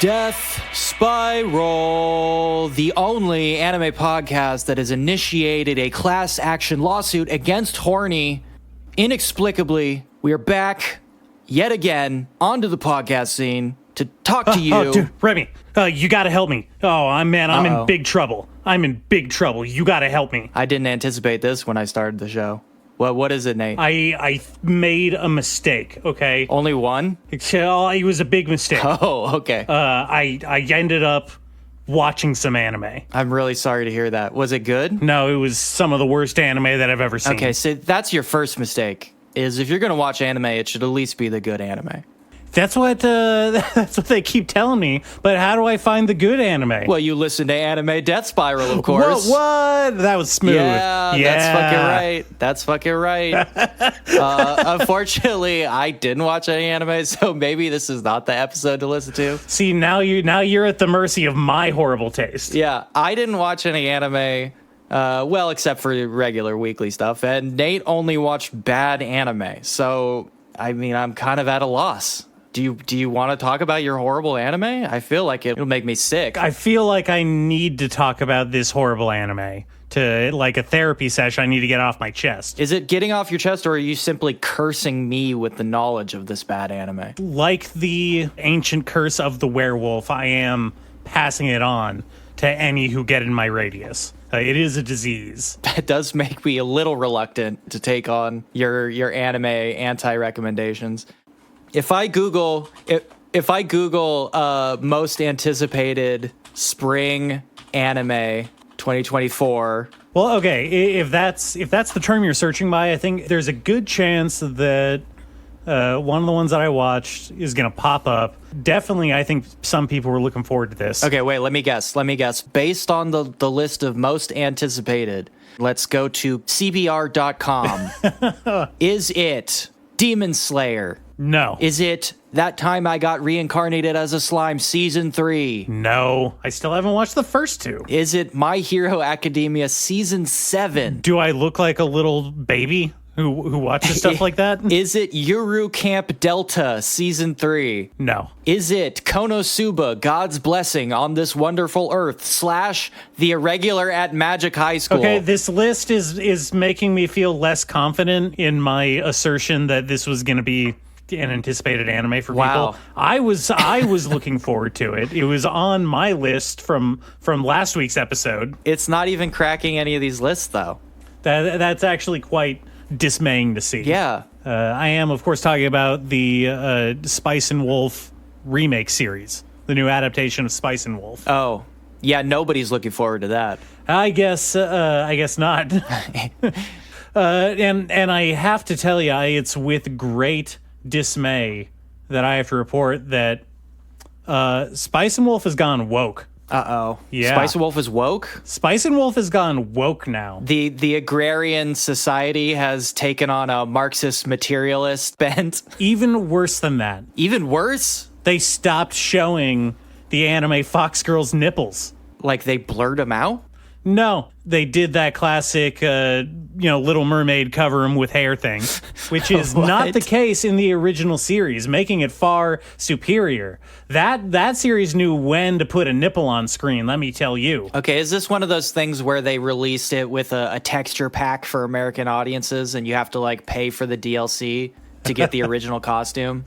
Death Spiral, the only anime podcast that has initiated a class action lawsuit against Horny. Inexplicably, we are back yet again onto the podcast scene to talk to you. Oh, dude, Remy, you gotta help me. Oh, I'm in big trouble. I'm in big trouble. You gotta help me. I didn't anticipate this when I started the show. What is it, Nate? I made a mistake, okay? Only one? It was a big mistake. Oh, okay. I ended up watching some anime. I'm really sorry to hear that. Was it good? No, it was some of the worst anime that I've ever seen. Okay, so that's your first mistake, is if you're going to watch anime, it should at least be the good anime. That's what they keep telling me, but how do I find the good anime? Well, you listen to Anime Death Spiral, of course. What? That was smooth. Yeah, that's fucking right. Unfortunately, I didn't watch any anime, so maybe this is not the episode to listen to. See, now you're at the mercy of my horrible taste. Yeah, I didn't watch any anime, well, except for regular weekly stuff, and Nate only watched bad anime, so, I mean, I'm kind of at a loss. Do you want to talk about your horrible anime? I feel like it'll make me sick. I feel like I need to talk about this horrible anime to, like a therapy session. I need to get off my chest. Is it getting off your chest, or are you simply cursing me with the knowledge of this bad anime? Like the ancient curse of the werewolf, I am passing it on to any who get in my radius. It is a disease. That does make me a little reluctant to take on your anime anti-recommendations. If I Google most anticipated spring anime 2024. Well, okay, if that's the term you're searching by, I think there's a good chance that one of the ones that I watched is going to pop up. Definitely, I think some people were looking forward to this. Okay, wait, let me guess. Based on the list of most anticipated, let's go to CBR.com. Is it Demon Slayer? No. Is it That Time I Got Reincarnated as a Slime Season 3? No. I still haven't watched the first two. Is it My Hero Academia Season 7? Do I look like a little baby who watches stuff like that? Is it Yuru Camp Delta Season 3? No. Is it Konosuba, God's Blessing on This Wonderful Earth / The Irregular at Magic High School? Okay, this list is making me feel less confident in my assertion that this was going to be an anticipated anime for people. I was looking forward to it. It was on my list from last week's episode. It's not even cracking any of these lists, though. That's actually quite dismaying to see. Yeah. I am, of course, talking about the Spice and Wolf remake series, the new adaptation of Spice and Wolf. Oh, yeah, nobody's looking forward to that. I guess not. And I have to tell you, it's with great dismay that I have to report that Spice and Wolf has gone woke. Uh-oh. Yeah. Spice and Wolf is woke? Spice and Wolf has gone woke now. The agrarian society has taken on a Marxist materialist bent. Even worse than that. Even worse? They stopped showing the anime Fox Girl's nipples. Like they blurred them out? No, they did that classic, Little Mermaid cover them with hair thing, which is not the case in the original series, making it far superior. That series knew when to put a nipple on screen, let me tell you. Okay, is this one of those things where they released it with a texture pack for American audiences and you have to, pay for the DLC to get the original costume?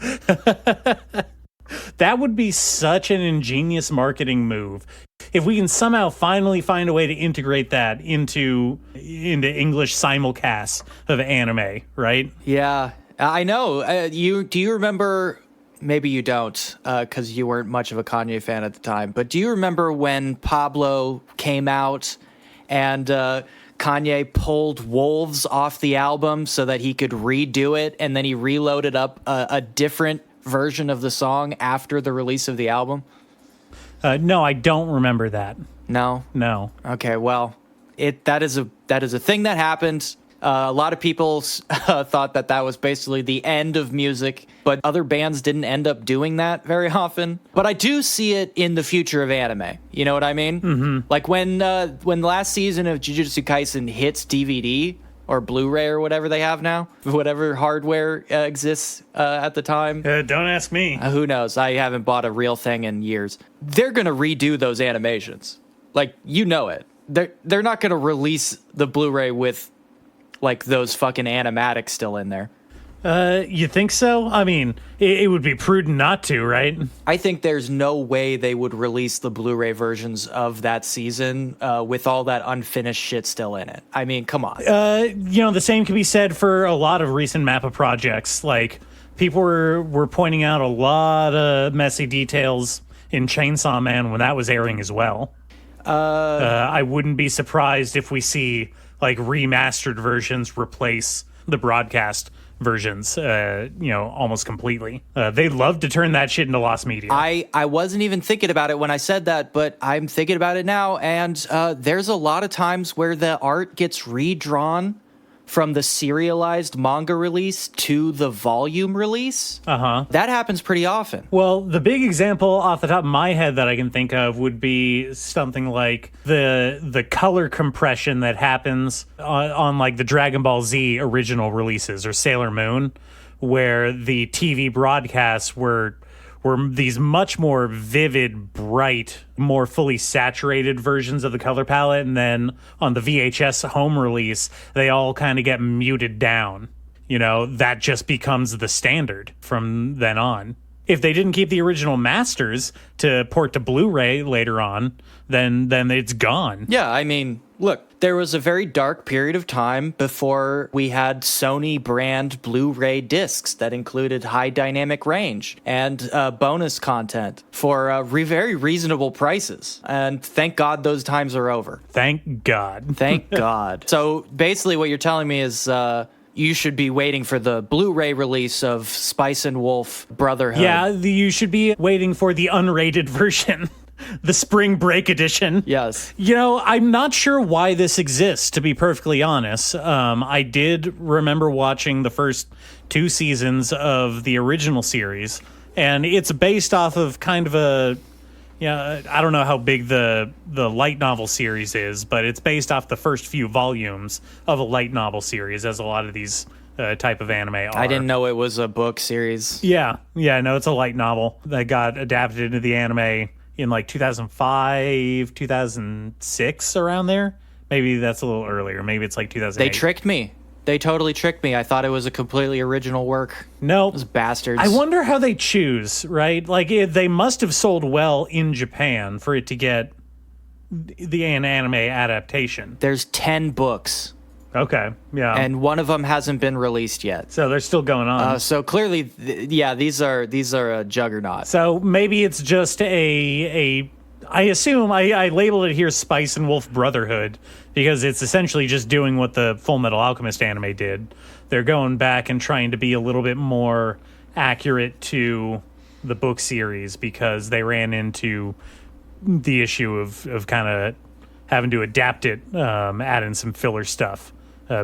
That would be such an ingenious marketing move. If we can somehow finally find a way to integrate that into English simulcasts of anime, right? Yeah, I know. Do you remember? Maybe you don't, because you weren't much of a Kanye fan at the time. But do you remember when Pablo came out and Kanye pulled Wolves off the album so that he could redo it, and then he reloaded up a different version of the song after the release of the album? No, I don't remember that. No? Okay, well, that is a thing that happened. A lot of people thought that was basically the end of music, but other bands didn't end up doing that very often. But I do see it in the future of anime. You know what I mean? Mm-hmm. Like when the last season of Jujutsu Kaisen hits DVD, or Blu-ray or whatever they have now, whatever hardware exists at the time. Don't ask me. Who knows? I haven't bought a real thing in years. They're going to redo those animations. Like, you know it. They're not going to release the Blu-ray with, like, those fucking animatics still in there. You think so? I mean, it would be prudent not to, right? I think there's no way they would release the Blu-ray versions of that season with all that unfinished shit still in it. I mean, come on. The same can be said for a lot of recent Mappa projects. Like, people were pointing out a lot of messy details in Chainsaw Man when that was airing as well. I wouldn't be surprised if we see, like, remastered versions replace the broadcast versions, almost completely. They love to turn that shit into lost media. I wasn't even thinking about it when I said that, but I'm thinking about it now, and there's a lot of times where the art gets redrawn from the serialized manga release to the volume release. That happens pretty often. Well, the big example off the top of my head that I can think of would be something like the color compression that happens on like the Dragon Ball Z original releases or Sailor Moon, where the TV broadcasts were these much more vivid, bright, more fully saturated versions of the color palette. And then on the VHS home release, they all kind of get muted down. That just becomes the standard from then on. If they didn't keep the original masters to port to Blu-ray later on, then it's gone. Yeah, I mean, look, there was a very dark period of time before we had Sony brand Blu-ray discs that included high dynamic range and bonus content for very reasonable prices. And thank God those times are over. Thank God. Thank God. So basically what you're telling me is you should be waiting for the Blu-ray release of Spice and Wolf Brotherhood. Yeah, you should be waiting for the unrated version. The spring break edition. Yes. I'm not sure why this exists, to be perfectly honest. I did remember watching the first 2 seasons of the original series, and it's based off of kind of I don't know how big the light novel series is, but it's based off the first few volumes of a light novel series, as a lot of these type of anime are. I didn't know it was a book series. Yeah, no, it's a light novel that got adapted into the anime in like 2005, 2006, around there. Maybe that's a little earlier. Maybe it's like 2008. They tricked me. They totally tricked me. I thought it was a completely original work. Nope. Those bastards. I wonder how they choose, right? Like, they must have sold well in Japan for it to get an anime adaptation. There's 10 books. Okay, yeah. And one of them hasn't been released yet. So they're still going on. So clearly, these are a juggernaut. So maybe it's just I assume I labeled it here Spice and Wolf Brotherhood because it's essentially just doing what the Full Metal Alchemist anime did. They're going back and trying to be a little bit more accurate to the book series because they ran into the issue of kind of having to adapt it, add in some filler stuff.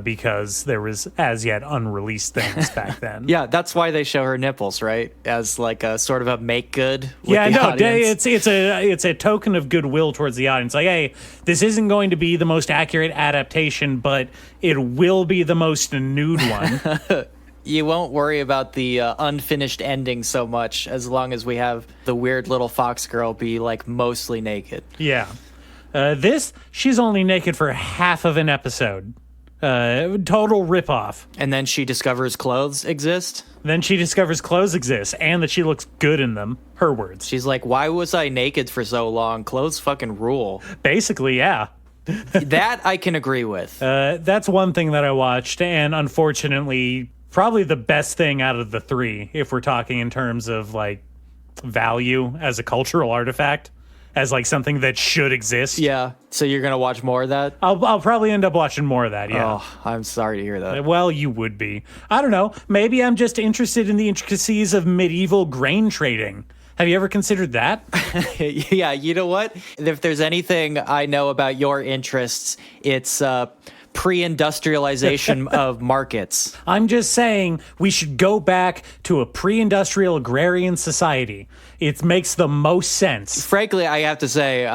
Because there was as yet unreleased things back then. Yeah, that's why they show her nipples, right? As like a sort of a make good. With yeah, the no, audience. it's a token of goodwill towards the audience. Like, hey, this isn't going to be the most accurate adaptation, but it will be the most nude one. You won't worry about the unfinished ending so much as long as we have the weird little fox girl be like mostly naked. Yeah, she's only naked for half of an episode. Total ripoff. And then she discovers clothes exist. And that she looks good in them. Her words. She's like, why was I naked for so long? Clothes fucking rule. Basically, yeah. That I can agree with. That's one thing that I watched, and unfortunately, probably the best thing out of the 3, if we're talking in terms of like value as a cultural artifact. As like something that should exist. Yeah. So you're gonna watch more of that? I'll probably end up watching more of that. Yeah. Oh, I'm sorry to hear that. Well, you would be. I don't know. Maybe I'm just interested in the intricacies of medieval grain trading. Have you ever considered that? Yeah. You know what? If there's anything I know about your interests, it's pre-industrialization of markets. I'm just saying we should go back to a pre-industrial agrarian society. It makes the most sense. Frankly, I have to say,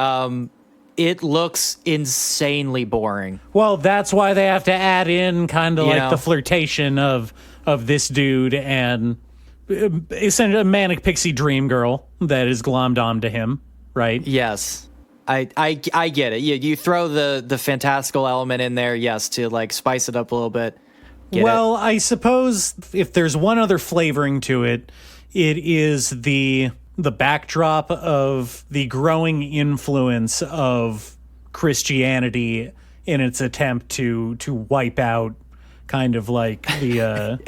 it looks insanely boring. Well, that's why they have to add in kind of You like know? the flirtation of this dude and essentially a manic pixie dream girl that is glommed onto him, right? Yes. I get it. You throw the fantastical element in there, yes, to like spice it up a little bit. Get Well, I suppose if there's one other flavoring to it, it is the backdrop of the growing influence of Christianity in its attempt to wipe out kind of like the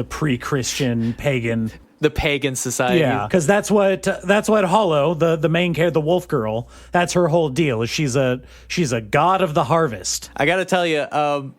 pre-Christian pagan. the pagan society. Yeah, because that's what Hollow, the main character, the wolf girl, that's her whole deal. Is she's a god of the harvest. I got to tell you,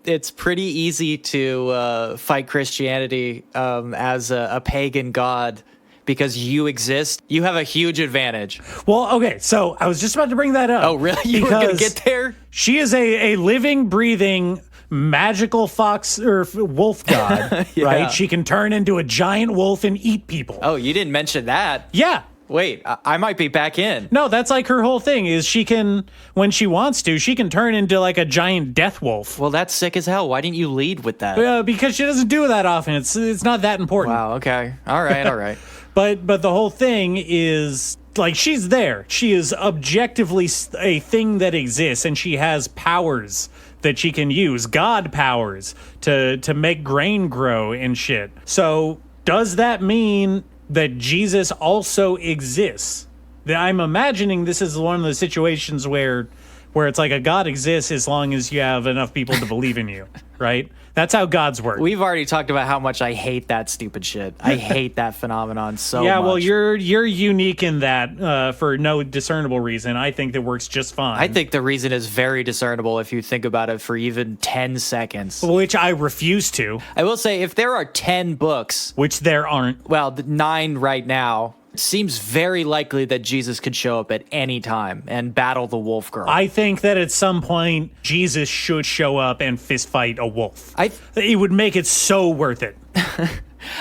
it's pretty easy to fight Christianity as a pagan god because you exist. You have a huge advantage. Well, okay, so I was just about to bring that up. Oh, really? You were going to get there? She is a living, breathing, magical fox or wolf god, Yeah. right? She can turn into a giant wolf and eat people. Oh, you didn't mention that. Yeah. Wait, I might be back in. No, that's like her whole thing is she can, when she wants to, she can turn into like a giant death wolf. Well, that's sick as hell. Why didn't you lead with that? Because she doesn't do that often. It's not that important. Wow, okay. All right. But the whole thing is like she's there. She is objectively a thing that exists, and she has powers that she can use, god powers to make grain grow and shit. So does that mean that Jesus also exists? I'm imagining this is one of the situations where it's like a god exists as long as you have enough people to believe in you, right? That's how gods work. We've already talked about how much I hate that stupid shit. I hate that phenomenon so much. Yeah, well, you're unique in that for no discernible reason. I think that works just fine. I think the reason is very discernible if you think about it for even 10 seconds. Which I refuse to. I will say, if there are 10 books, Which there aren't. well, 9 right now, it seems very likely that Jesus could show up at any time and battle the wolf girl. I think that at some point, Jesus should show up and fist fight a wolf. It would make it so worth it.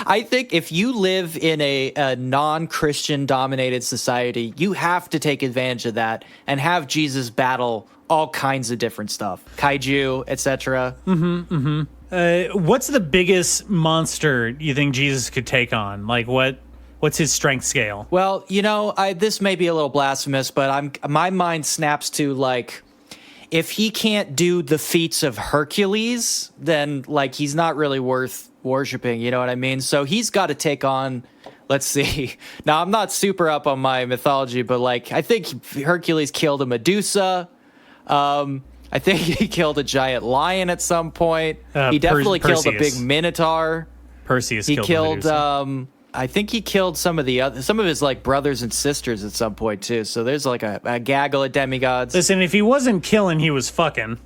I think if you live in a non-Christian dominated society, you have to take advantage of that and have Jesus battle all kinds of different stuff. Kaiju, etc. What's the biggest monster you think Jesus could take on? Like, what's his strength scale? Well, this may be a little blasphemous, but my mind snaps to like, if he can't do the feats of Hercules, then like he's not really worth worshiping. You know what I mean? So he's got to take on. Let's see. Now I'm not super up on my mythology, but like I think Hercules killed a Medusa. I think he killed a giant lion at some point. He definitely killed a big minotaur. Perseus. He killed killed. I think he killed some of his like brothers and sisters at some point too. So there's like a gaggle of demigods. Listen, if he wasn't killing, he was fucking.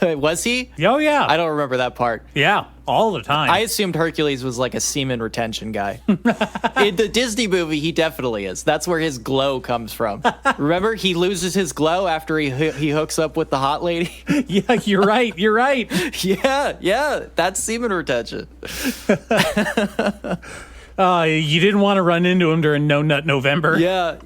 Was he? Oh yeah. I don't remember that part. Yeah, all the time. I assumed Hercules was like a semen retention guy. In the Disney movie, he definitely is. That's where his glow comes from. Remember, he loses his glow after he hooks up with the hot lady. Yeah, you're right. You're right. Yeah, that's semen retention. You didn't want to run into him during No Nut November. Yeah,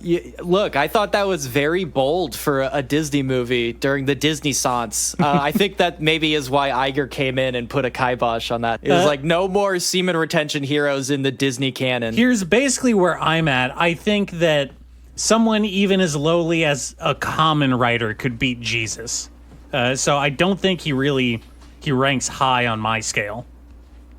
look, I thought that was very bold for a Disney movie during the Disney Sance. I think that maybe is why Iger came in and put a kibosh on that. It was like, no more semen retention heroes in the Disney canon. Here's basically where I'm at. I think that someone even as lowly as a common writer could beat Jesus. So I don't think he ranks high on my scale.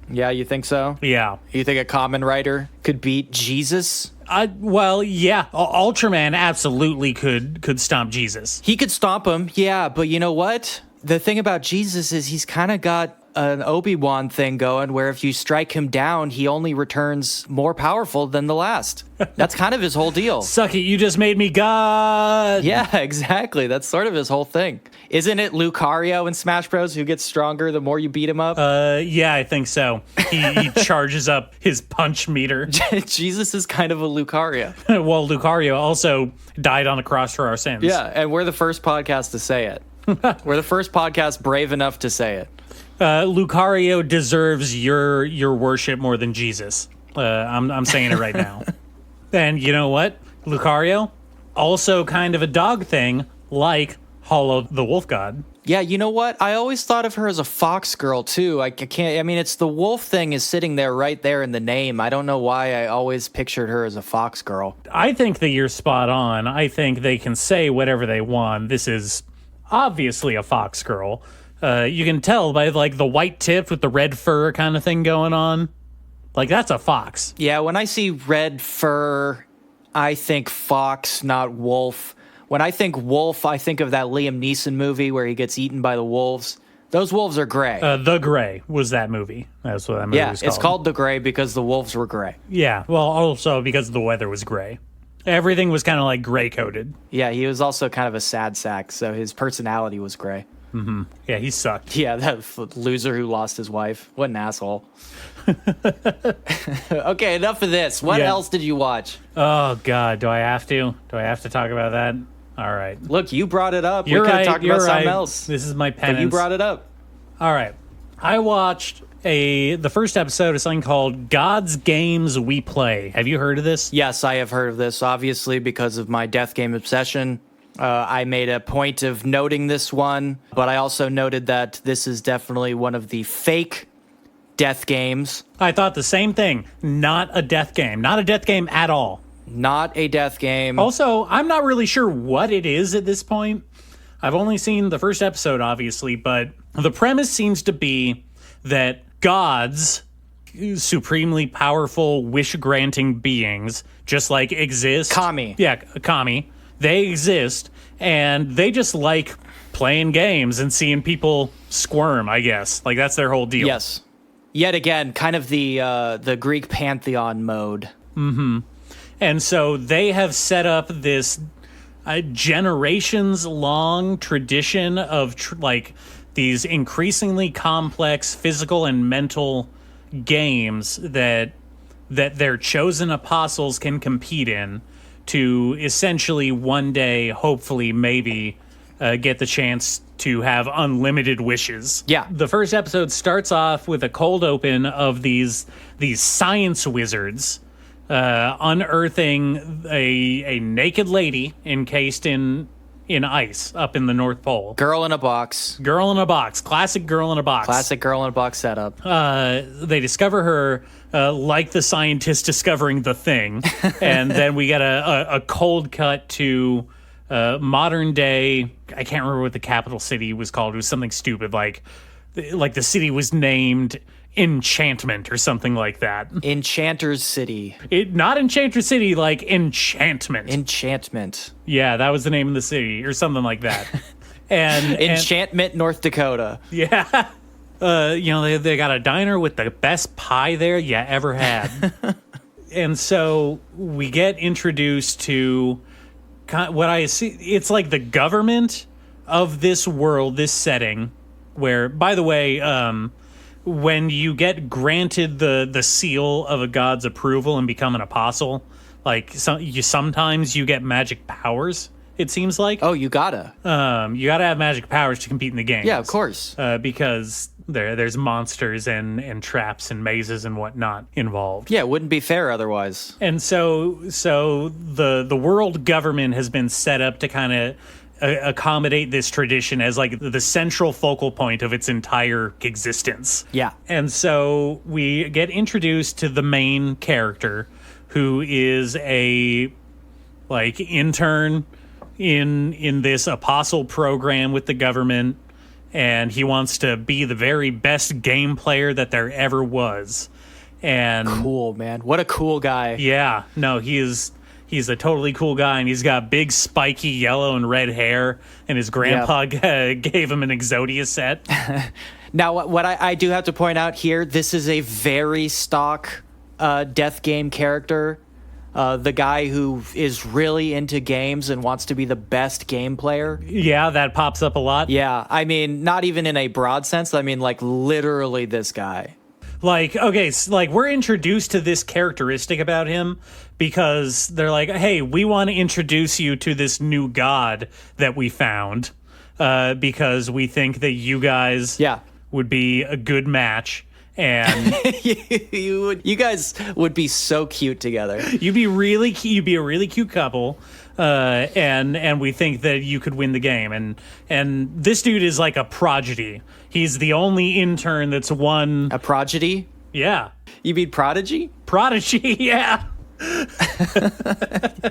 Yeah, you think so? Yeah. You think a common writer could beat Jesus? Well, yeah. Ultraman absolutely could stomp Jesus. He could stomp him, yeah, but you know what? The thing about Jesus is he's kind of got an Obi-Wan thing going where if you strike him down, he only returns more powerful than the last. That's kind of his whole deal. Suck it, you just made me God. Yeah, exactly. That's sort of his whole thing. Isn't it Lucario in Smash Bros. Who gets stronger the more you beat him up? Yeah, I think so. He charges up his punch meter. Jesus is kind of a Lucario. Well, Lucario also died on the cross for our sins. Yeah, and we're the first podcast to say it. We're the first podcast brave enough to say it. Lucario deserves your worship more than Jesus. I'm saying it right now. And you know what? Lucario, also kind of a dog thing, like Hollow the Wolf God. Yeah, you know what? I always thought of her as a fox girl, too. I can't, I mean, it's the wolf thing is sitting there right there in the name. I don't know why I always pictured her as a fox girl. I think that you're spot on. I think they can say whatever they want. This is obviously a fox girl. You can tell by, like, the white tip with the red fur kind of thing going on. Like, that's a fox. Yeah, when I see red fur, I think fox, not wolf. When I think wolf, I think of that Liam Neeson movie where he gets eaten by the wolves. Those wolves are gray. The Gray was that movie. That's what that movie was called. It's called The Gray because the wolves were gray. Yeah, well, also because the weather was gray. Everything was kind of like gray-coated. Yeah, he was also kind of a sad sack, so his personality was gray. Mm-hmm. Yeah, he sucked. Yeah, that loser who lost his wife. What an asshole. Okay, enough of this. What else did you watch? Oh, God, do I have to? Do I have to talk about that? All right. Look, you brought it up. You're we could have right, talked about you're something right. else. This is my penance. But you brought it up. All right. I watched the first episode of something called God's Games We Play. Have you heard of this? Yes, I have heard of this, obviously, because of my death game obsession. I made a point of noting this one, but I also noted that this is definitely one of the fake death games. I thought the same thing. Not a death game. Not a death game at all. Not a death game. Also, I'm not really sure what it is at this point. I've only seen the first episode, obviously, but the premise seems to be that gods, supremely powerful, wish-granting beings, just like exist. Kami. Yeah, Kami. They exist, and they just like playing games and seeing people squirm, I guess. Like, that's their whole deal. Yes. Yet again, kind of the Greek pantheon mode. Mm-hmm. And so they have set up this generations-long tradition of these increasingly complex physical and mental games that their chosen apostles can compete in to essentially one day, hopefully, maybe get the chance to have unlimited wishes. Yeah. The first episode starts off with a cold open of these science wizards unearthing a naked lady encased in ice up in the North Pole. Girl in a box. Girl in a box. Classic girl in a box. Classic girl in a box setup. They discover her like the scientists discovering the thing. And then we get a cold cut to modern day. I can't remember what the capital city was called. It was something stupid like the city was named Enchantment or something like that. Enchanter's City. Not Enchantress City, like Enchantment. Enchantment. Yeah, that was the name of the city or something like that. And Enchantment, North Dakota. Yeah. They got a diner with the best pie there you ever had. And so we get introduced to what I see. It's like the government of this world, this setting, where, by the way, when you get granted the seal of a god's approval and become an apostle, sometimes you get magic powers. It seems like. Oh, you gotta. You gotta have magic powers to compete in the game. Yeah, of course. Because there's monsters and traps and mazes and whatnot involved. Yeah, it wouldn't be fair otherwise. And so the world government has been set up to kind of accommodate this tradition as like the central focal point of its entire existence. Yeah. And so we get introduced to the main character, who is a intern in this apostle program with the government, and he wants to be the very best game player that there ever was. And cool, man. What a cool guy. Yeah. No, he's a totally cool guy, and he's got big spiky yellow and red hair, and his grandpa gave him an Exodia set. Now, what I do have to point out here, this is a very stock death game character. The guy who is really into games and wants to be the best game player. Yeah, that pops up a lot. Yeah, I mean, not even in a broad sense. I mean, like, literally this guy. We're introduced to this characteristic about him because they're like, hey, we want to introduce you to this new god that we found because we think that you guys would be a good match. And you guys would be so cute together. You'd be a really cute couple. and we think that you could win the game. And this dude is like a prodigy. He's the only intern that's won. A prodigy? Yeah. You mean prodigy? Prodigy, yeah.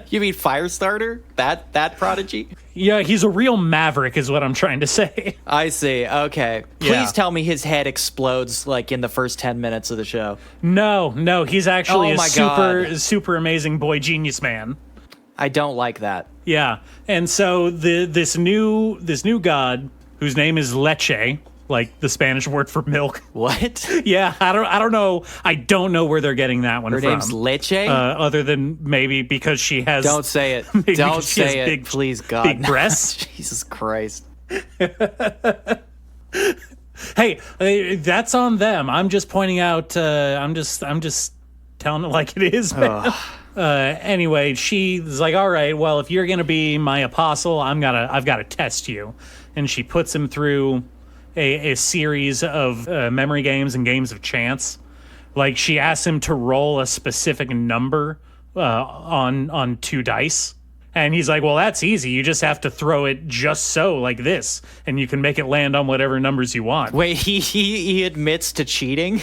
You mean Firestarter? That prodigy? Yeah, he's a real maverick is what I'm trying to say. I see. Okay. Please Yeah. tell me his head explodes like in the first 10 minutes of the show. No, he's actually Oh a my super amazing boy genius man. I don't like that. Yeah. And so this new god whose name is Leche, like the Spanish word for milk. What? Yeah, I don't know. I don't know where they're getting that one Her from. name's Leche? Other than maybe because she has Don't say it. maybe Don't because she has say it. big- Please, God. big breasts. Jesus Christ. Hey, that's on them. I'm just pointing out. I'm just telling it like it is. Man. Anyway, she's like, "All right, well, if you're gonna be my apostle, I've got to test you," and she puts him through a series of memory games and games of chance. Like she asks him to roll a specific number on 2 dice. And he's like, well, that's easy. You just have to throw it just so, like this, and you can make it land on whatever numbers you want. Wait, he admits to cheating?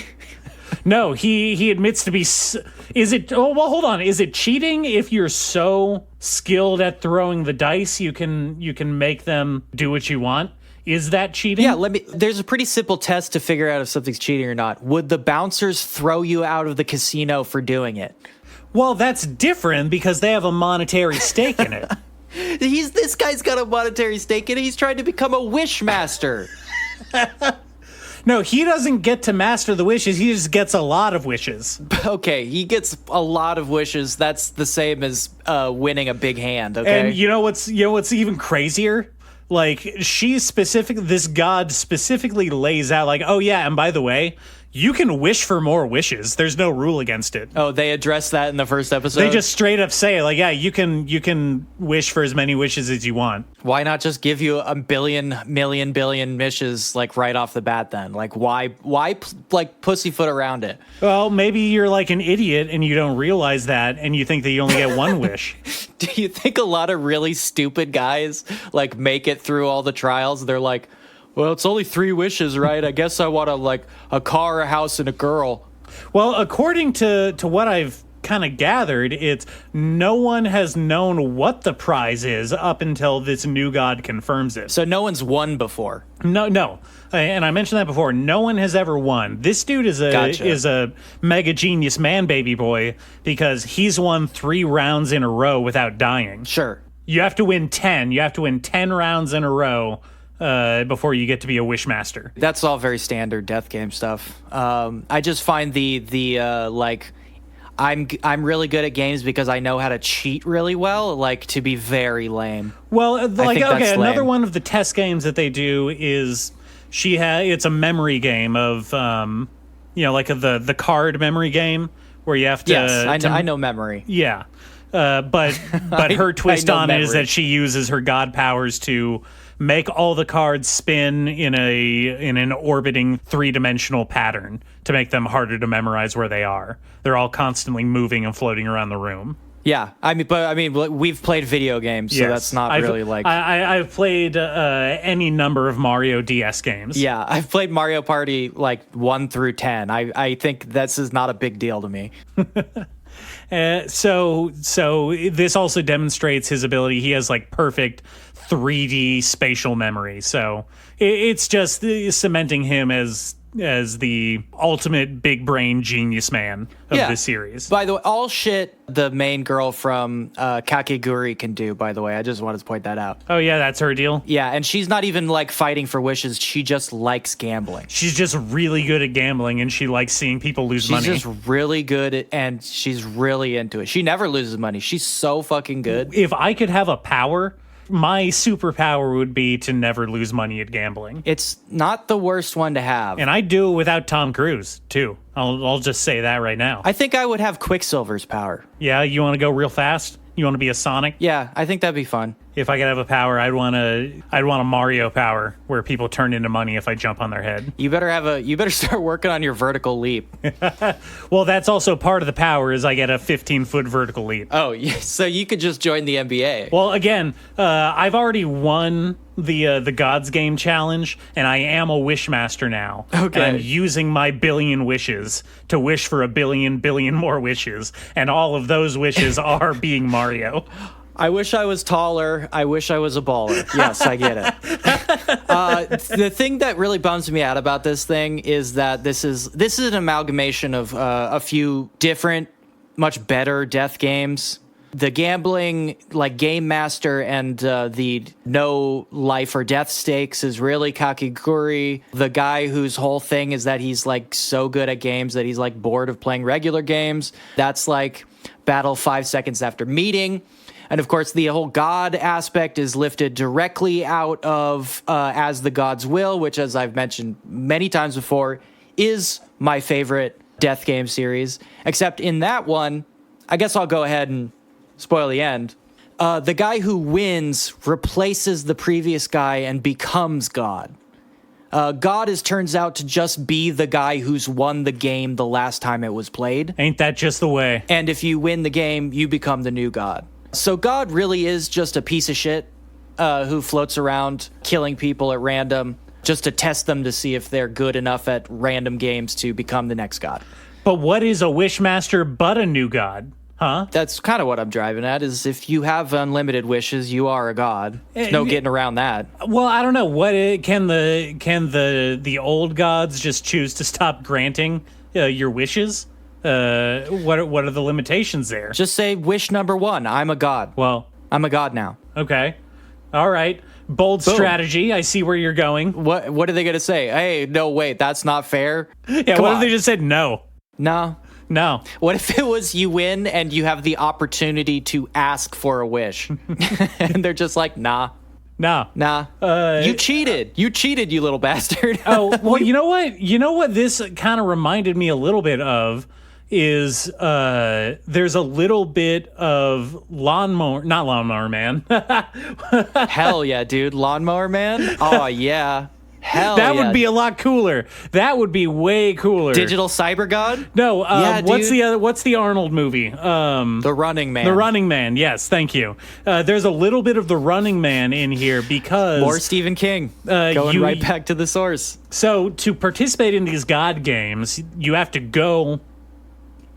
No, he admits to be. Is it? Oh, well, hold on. Is it cheating if you're so skilled at throwing the dice you can make them do what you want? Is that cheating? Yeah, there's a pretty simple test to figure out if something's cheating or not. Would the bouncers throw you out of the casino for doing it? Well, that's different because they have a monetary stake in it. This guy's got a monetary stake in it. He's trying to become a wish master. No, he doesn't get to master the wishes. He just gets a lot of wishes. Okay, he gets a lot of wishes. That's the same as winning a big hand, okay? And you know what's even crazier? Like this god specifically lays out like, oh yeah, and by the way, you can wish for more wishes. There's no rule against it. Oh, they addressed that in the first episode? They just straight up say like, yeah, you can wish for as many wishes as you want. Why not just give you a billion wishes like right off the bat then? Like why like pussyfoot around it? Well, maybe you're like an idiot and you don't realize that and you think that you only get one wish. Do you think a lot of really stupid guys like make it through all the trials? They're like, well, it's only 3 wishes, right? I guess I want a car, a house, and a girl. Well, according to what I've kind of gathered, it's no one has known what the prize is up until this new god confirms it. So no one's won before. No. And I mentioned that before. No one has ever won. This dude is a mega genius man, baby boy, because he's won 3 rounds in a row without dying. Sure. You have to win 10. You have to win 10 rounds in a row before you get to be a wishmaster. That's all very standard death game stuff. I just find like I'm really good at games because I know how to cheat really well, like to be very lame. Well, like okay, another lame. one of the test games that they do is it's a memory game of like the card memory game where you have to. Yes, I know memory. Yeah. But her twist on it is memory. that she uses her god powers to make all the cards spin in an orbiting 3-dimensional pattern to make them harder to memorize where they are. They're all constantly moving and floating around the room. Yeah, I mean, we've played video games, so that's not really like. I've played any number of Mario DS games. Yeah, I've played Mario Party like 1 through 10. I think this is not a big deal to me. So this also demonstrates his ability. He has like perfect 3D spatial memory. So it's just cementing him as the ultimate big brain genius man of this series. By the way, all shit the main girl from Kakegurui can do, by the way. I just wanted to point that out. Oh, yeah, that's her deal? Yeah, and she's not even like fighting for wishes. She just likes gambling. She's just really good at gambling, and she likes seeing people lose money. She's just really good and she's really into it. She never loses money. She's so fucking good. If I could have a power, my superpower would be to never lose money at gambling. It's not the worst one to have. And I do it without Tom Cruise, too. I'll just say that right now. I think I would have Quicksilver's power. Yeah, you want to go real fast? You want to be a Sonic? Yeah, I think that'd be fun. If I could have a power, I'd want a Mario power where people turn into money if I jump on their head. You better start working on your vertical leap. Well, that's also part of the power is I get a 15-foot vertical leap. Oh, yeah, so you could just join the NBA. Well, again, I've already won the Gods Game challenge, and I am a wishmaster now. Okay. And I'm using my billion wishes to wish for a billion more wishes, and all of those wishes are being Mario. I wish I was taller. I wish I was a baller. Yes, I get it. The thing that really bums me out about this thing is that this is an amalgamation of a few different, much better death games. The gambling, like Game Master, and the no life or death stakes is really Kakiguri. The guy whose whole thing is that he's like so good at games that he's like bored of playing regular games. That's like Battle 5 seconds after meeting. And of course, the whole God aspect is lifted directly out of As the Gods Will, which, as I've mentioned many times before, is my favorite death game series. Except in that one, I guess I'll go ahead and spoil the end. The guy who wins replaces the previous guy and becomes God. God turns out to just be the guy who's won the game the last time it was played. Ain't that just the way? And if you win the game, you become the new God. So God really is just a piece of shit who floats around killing people at random just to test them to see if they're good enough at random games to become the next God. But what is a wishmaster but a new god? Huh? That's kind of what I'm driving at, is if you have unlimited wishes, you are a god. There's no getting around that. Well, I don't know. What can the old gods just choose to stop granting your wishes? What are the limitations there? Just say wish number 1. I'm a god. Well, I'm a god now. Okay. All right. Bold Boom. strategy. I see where you're going. What are they going to say? Hey, no, wait, that's not fair. Yeah, Come what on. if they just said no? No. No. What if it was you win and you have the opportunity to ask for a wish? And they're just like, nah. No. Nah. You cheated. You cheated, you little bastard. Oh, well, you know what? You know what this kind of reminded me a little bit of is there's a little bit of not Lawnmower Man. Hell yeah, dude. Lawnmower Man? Oh, yeah. Hell that yeah. would be a lot cooler. That would be way cooler. Digital Cyber God? No, Yeah, what's the Arnold movie? The Running Man. The Running Man, yes, thank you. There's a little bit of The Running Man in here because... More Stephen King. Going right back to the source. So, to participate in these God games, you have to go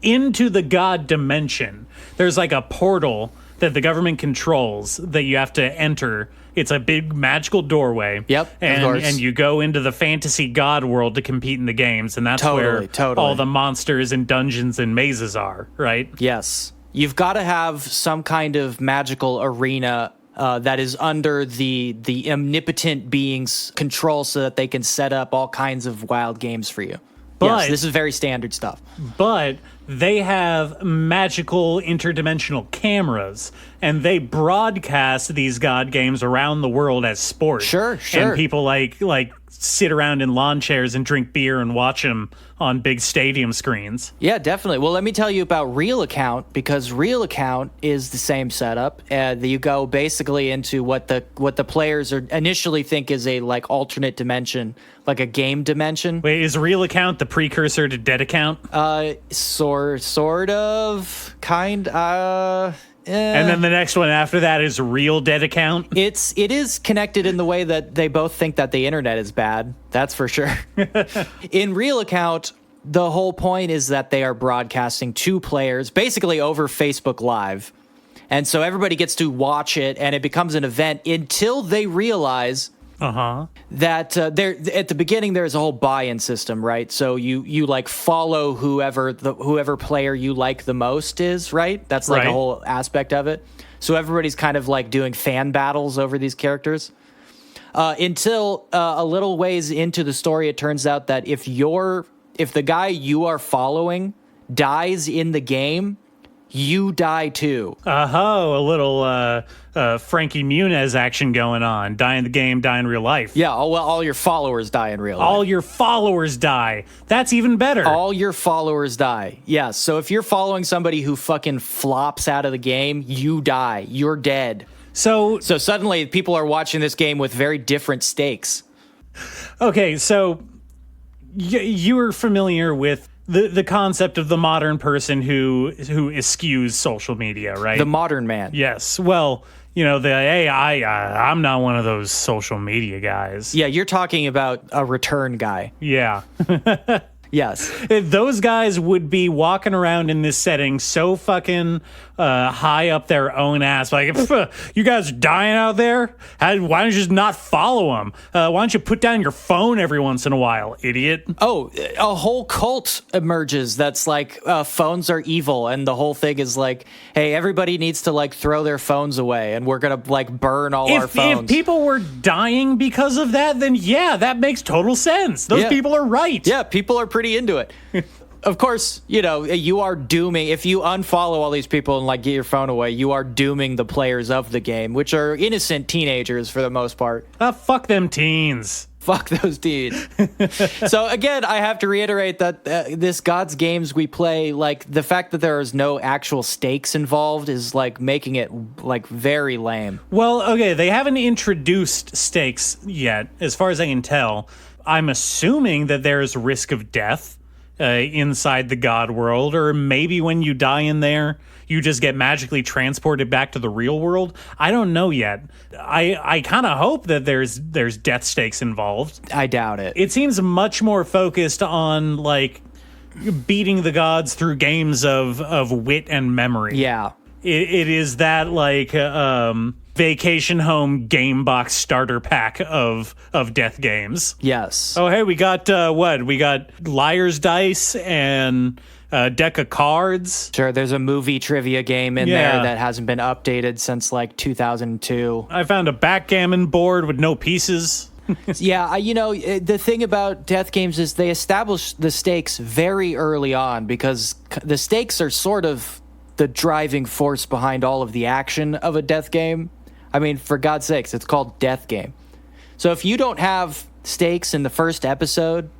into the God dimension. There's like a portal that the government controls that you have to enter. It's a big magical doorway. Yep, of course. And you go into the fantasy God world to compete in the games, and that's where all the monsters and dungeons and mazes are, right? Yes. You've got to have some kind of magical arena that is under the omnipotent being's control so that they can set up all kinds of wild games for you. But, yes, this is very standard stuff. But they have magical interdimensional cameras, and they broadcast these God games around the world as sport. Sure. And people like sit around in lawn chairs and drink beer and watch them on big stadium screens. Yeah, definitely. Well, let me tell you about Real Account, because Real Account is the same setup. You go basically into what the players initially think is a like alternate dimension, like a game dimension. Wait, is Real Account the precursor to Dead Account? Sort of, kind. And then the next one after that is Real Dead Account. It is connected in the way that they both think that the internet is bad. That's for sure. In Real Account, the whole point is that they are broadcasting to players basically over Facebook Live. And so everybody gets to watch it, and it becomes an event until they realize that there at the beginning there's a whole buy-in system, right? So you like follow whoever player you like the most is, right? That's like a whole aspect of it. So everybody's kind of like doing fan battles over these characters. Until a little ways into the story, it turns out that if the guy you are following dies in the game, you die too. A little Frankie Muniz action going on. Die in the game, die in real life. Yeah, all your followers die in real life. All your followers die. That's even better. All your followers die. Yeah, so if you're following somebody who fucking flops out of the game, you die. You're dead. So suddenly people are watching this game with very different stakes. Okay, so you are familiar with the concept of the modern person who eschews social media, right? The modern man. Yes. Well, I'm not one of those social media guys. Yeah, you're talking about a return guy. Yeah. Yes. Those guys would be walking around in this setting so fucking high up their own ass. Like, you guys are dying out there? Why don't you just not follow them? Why don't you put down your phone every once in a while, idiot? Oh, a whole cult emerges that's like, phones are evil. And the whole thing is like, hey, everybody needs to like throw their phones away. And we're going to like burn all our phones. If people were dying because of that, then yeah, that makes total sense. Those people are right. Yeah, people are pretty into it. Of course, you are dooming, if you unfollow all these people and like get your phone away, you are dooming the players of the game, which are innocent teenagers for the most part. Fuck them teens. Fuck those teens. So again, I have to reiterate that this God's games we play, like the fact that there is no actual stakes involved is like making it like very lame. Well, okay, they haven't introduced stakes yet, as far as I can tell. I'm assuming that there is risk of death inside the God world, or maybe when you die in there, you just get magically transported back to the real world. I don't know yet. I kind of hope that there's death stakes involved. I doubt it. It seems much more focused on like beating the gods through games of wit and memory. Yeah. It is that like vacation home game box starter pack of death games. Yes. Oh, hey, we got what? We got Liar's Dice and a deck of cards. Sure, there's a movie trivia game in there that hasn't been updated since like 2002. I found a backgammon board with no pieces. Yeah, the thing about death games is they establish the stakes very early on because the stakes are sort of the driving force behind all of the action of a death game. I mean, for God's sakes, it's called Death Game. So if you don't have stakes in the first episode,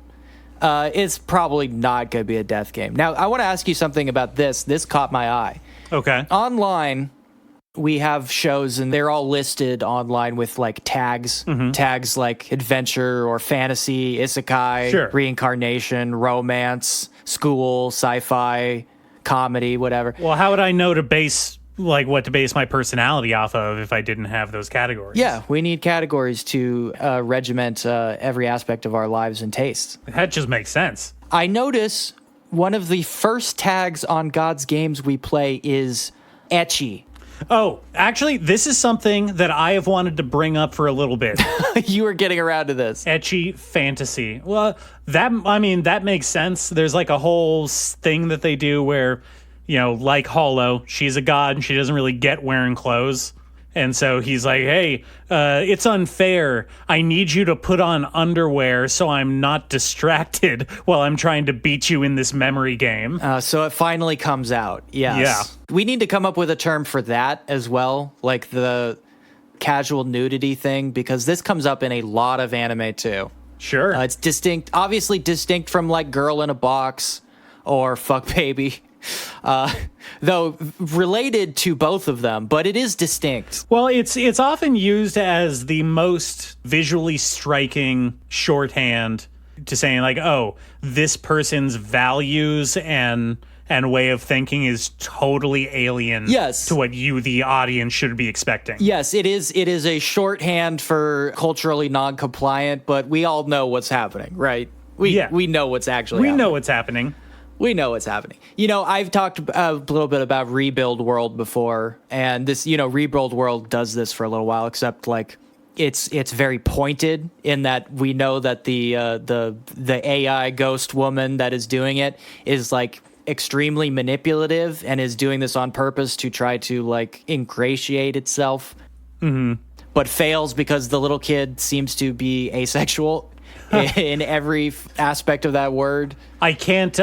it's probably not going to be a death game. Now, I want to ask you something about this. This caught my eye. Okay. Online, we have shows, and they're all listed online with, like, tags. Mm-hmm. Tags like adventure or fantasy, isekai, reincarnation, romance, school, sci-fi, comedy, whatever. Well, how would I know to base... like what to base my personality off of if I didn't have those categories? Yeah, we need categories to regiment every aspect of our lives and tastes. That just makes sense. I notice one of the first tags on God's games we play is ecchi. Oh, actually, this is something that I have wanted to bring up for a little bit. You were getting around to this. Ecchi fantasy. Well, that makes sense. There's like a whole thing that they do where... like Hollow, she's a god and she doesn't really get wearing clothes. And so he's like, hey, it's unfair. I need you to put on underwear so I'm not distracted while I'm trying to beat you in this memory game. So it finally comes out. Yes. Yeah. We need to come up with a term for that as well, like the casual nudity thing, because this comes up in a lot of anime too. Sure. It's obviously distinct from like Girl in a Box or Fuck Baby. Though related to both of them, but it is distinct. Well, it's often used as the most visually striking shorthand to saying like, oh, this person's values and way of thinking is totally alien to what you, the audience, should be expecting. Yes, it is a shorthand for culturally non-compliant, but we all know what's happening, right? We know what's actually happening. We know what's happening. We know what's happening. I've talked a little bit about Rebuild World before, and this, Rebuild World does this for a little while, except like it's very pointed in that we know that the AI ghost woman that is doing it is like extremely manipulative and is doing this on purpose to try to like ingratiate itself, but fails because the little kid seems to be asexual. In every aspect of that word. I can't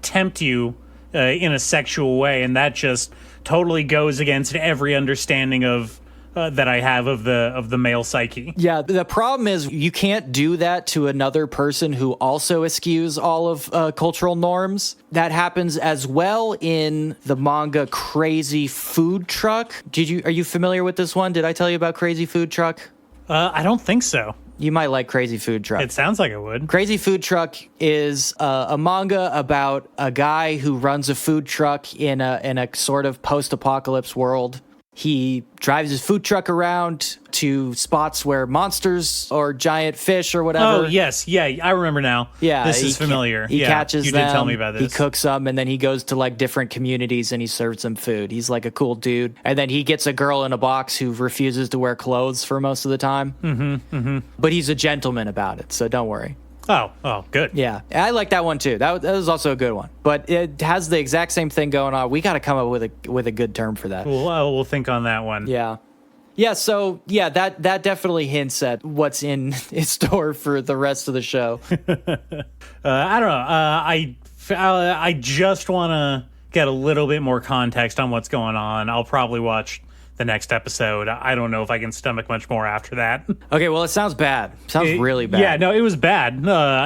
tempt you in a sexual way, and that just totally goes against every understanding of that I have of the male psyche. Yeah, the problem is you can't do that to another person who also eschews all of cultural norms. That happens as well in the manga Crazy Food Truck. Are you familiar with this one? Did I tell you about Crazy Food Truck? I don't think so. You might like Crazy Food Truck. It sounds like it would. Crazy Food Truck is a manga about a guy who runs a food truck in a sort of post-apocalypse world. He drives his food truck around to spots where monsters or giant fish or whatever. Oh, yes. Yeah, I remember now. Yeah. This is familiar. He catches them. You did tell me about this. He cooks them, and then he goes to, like, different communities, and he serves them food. He's, like, a cool dude. And then he gets a girl in a box who refuses to wear clothes for most of the time. Mm-hmm, mm-hmm. But he's a gentleman about it, so don't worry. Oh, good. Yeah, I like that one too. That was also a good one. But it has the exact same thing going on. We got to come up with a good term for that. We'll think on that one. Yeah. Yeah, so yeah, that definitely hints at what's in store for the rest of the show. I don't know. I just want to get a little bit more context on what's going on. I'll probably watch the next episode. I don't know if I can stomach much more after that. Okay, well, it sounds bad. Sounds really bad. Yeah, no, it was bad.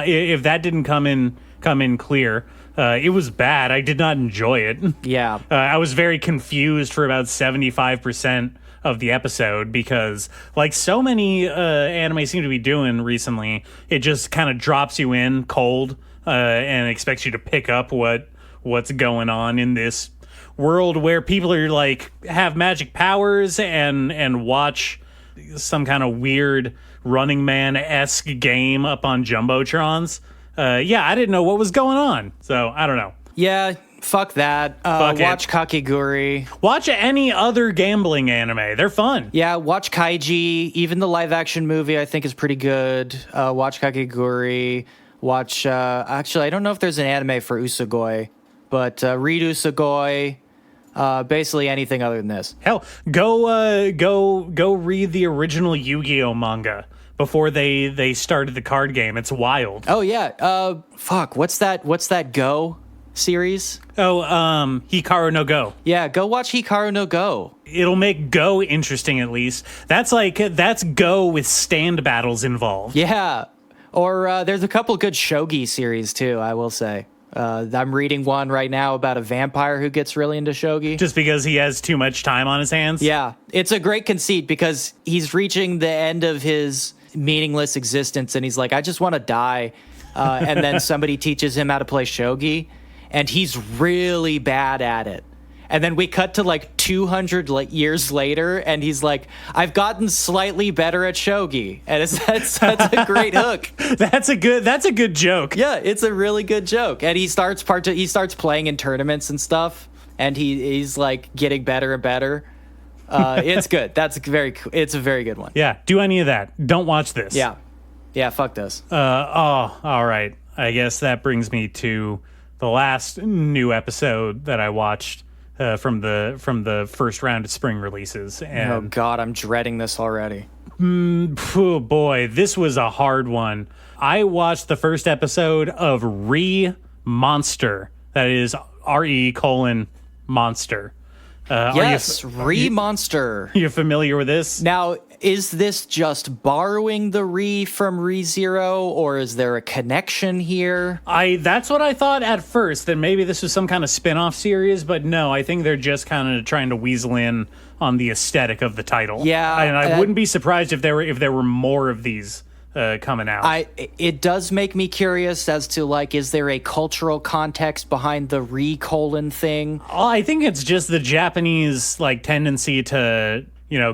If that didn't come in clear, it was bad. I did not enjoy it. Yeah. I was very confused for about 75% of the episode because, like so many anime seem to be doing recently, it just kind of drops you in cold and expects you to pick up what's going on in this world where people are like have magic powers and watch some kind of weird Running Man-esque game up on Jumbotrons. Yeah, I didn't know what was going on, so I don't know. Yeah, fuck that. Watch Kakegurui. Watch any other gambling anime. They're fun. Yeah, watch Kaiji. Even the live-action movie I think is pretty good. Watch Kakegurui. Watch, actually, I don't know if there's an anime for Usugoi, but read Usugoi. Basically anything other than this. Hell, go read the original Yu-Gi-Oh manga before they started the card game. It's wild. Oh yeah. Fuck. What's that Go series? Oh, Hikaru no Go. Yeah, go watch Hikaru no Go. It'll make Go interesting at least. That's Go with stand battles involved. Yeah. Or there's a couple good shogi series too, I will say. I'm reading one right now about a vampire who gets really into shogi. Just because he has too much time on his hands? Yeah. It's a great conceit because he's reaching the end of his meaningless existence and he's like, I just want to die. And then somebody teaches him how to play shogi and he's really bad at it. And then we cut to like 200 years later, and he's like, "I've gotten slightly better at shogi," and that's a great hook. That's a good joke. Yeah, it's a really good joke. And he starts playing in tournaments and stuff, and he's like getting better and better. It's good. It's a very good one. Yeah, do any of that. Don't watch this. Yeah. Fuck this. All right. I guess that brings me to the last new episode that I watched. From the first round of spring releases. And oh God, I'm dreading this already. Oh boy, this was a hard one. I watched the first episode of Re-Monster. That is RE:monster. Yes, Re-Monster. You familiar with this? Now, is this just borrowing the Re from ReZero, or is there a connection here? That's what I thought at first, that maybe this was some kind of spin-off series, but no, I think they're just kind of trying to weasel in on the aesthetic of the title. Yeah. And I wouldn't be surprised if there were more of these coming out. It does make me curious as to, like, is there a cultural context behind the Re: thing? I think it's just the Japanese, like, tendency to,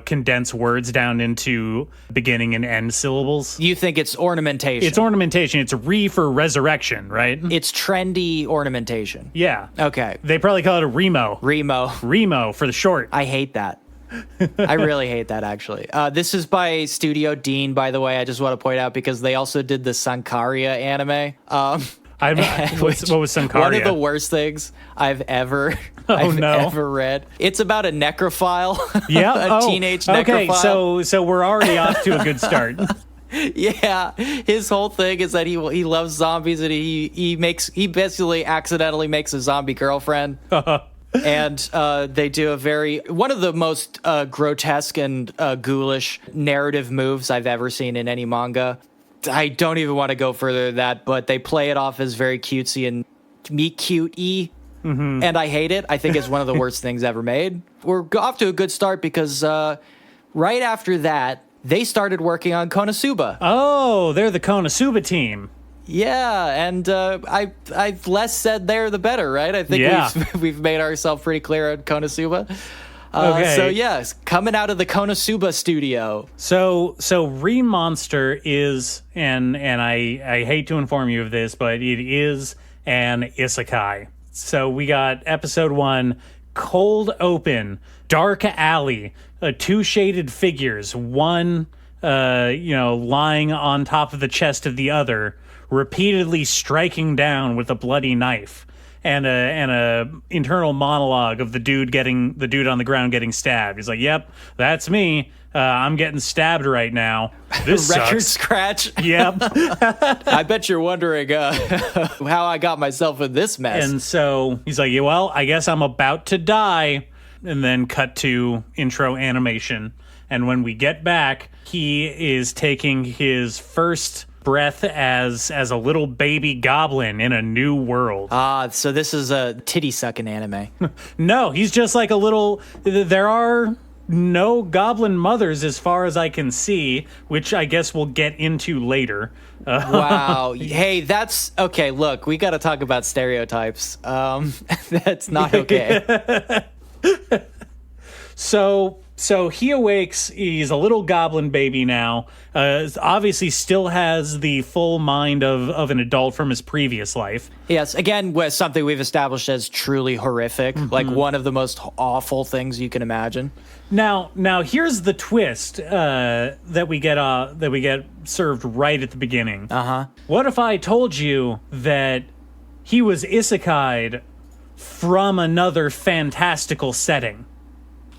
condense words down into beginning and end syllables. You think it's ornamentation? It's ornamentation. It's Re for resurrection, right? It's trendy ornamentation. Yeah. Okay. They probably call it a Remo. Remo for the short. I hate that. I really hate that, actually. This is by Studio Dean, by the way. I just want to point out because they also did the Sankaria anime. What was Sankaria? One of the worst things I've ever read. It's about a necrophile. Yeah, teenage necrophile. Okay, so we're already off to a good start. Yeah, his whole thing is that he loves zombies and he basically accidentally makes a zombie girlfriend. And they do one of the most grotesque and ghoulish narrative moves I've ever seen in any manga. I don't even want to go further than that, but they play it off as very cutesy and meet cute-y. Mm-hmm. And I hate it. I think it's one of the worst things ever made. We're off to a good start because right after that, they started working on Konosuba. Oh, they're the Konosuba team. Yeah, and I've less said there the better, right? I think we've made ourselves pretty clear on Konosuba. Okay. So yes, coming out of the Konosuba studio. So Remonster is, and I hate to inform you of this, but it is an isekai. So we got episode 1, Cold Open, Dark Alley, two shaded figures, one lying on top of the chest of the other, repeatedly striking down with a bloody knife, and a internal monologue of the dude on the ground getting stabbed. He's like, "Yep, that's me. I'm getting stabbed right now. This record sucks." Scratch. Yep. I bet you're wondering how I got myself in this mess. And so he's like, "Yeah, well, I guess I'm about to die." And then cut to intro animation. And when we get back, he is taking his first breath as a little baby goblin in a new world. So this is a titty sucking anime. No, he's just like a little. There are no goblin mothers as far as I can see, which I guess we'll get into later. Wow. Hey, that's okay. Look, we got to talk about stereotypes. That's not okay. So he awakes. He's a little goblin baby now. Obviously, still has the full mind of an adult from his previous life. Yes, again, something we've established as truly horrific, like one of the most awful things you can imagine. Now, here's the twist that we get served right at the beginning. What if I told you that he was isekai'd from another fantastical setting?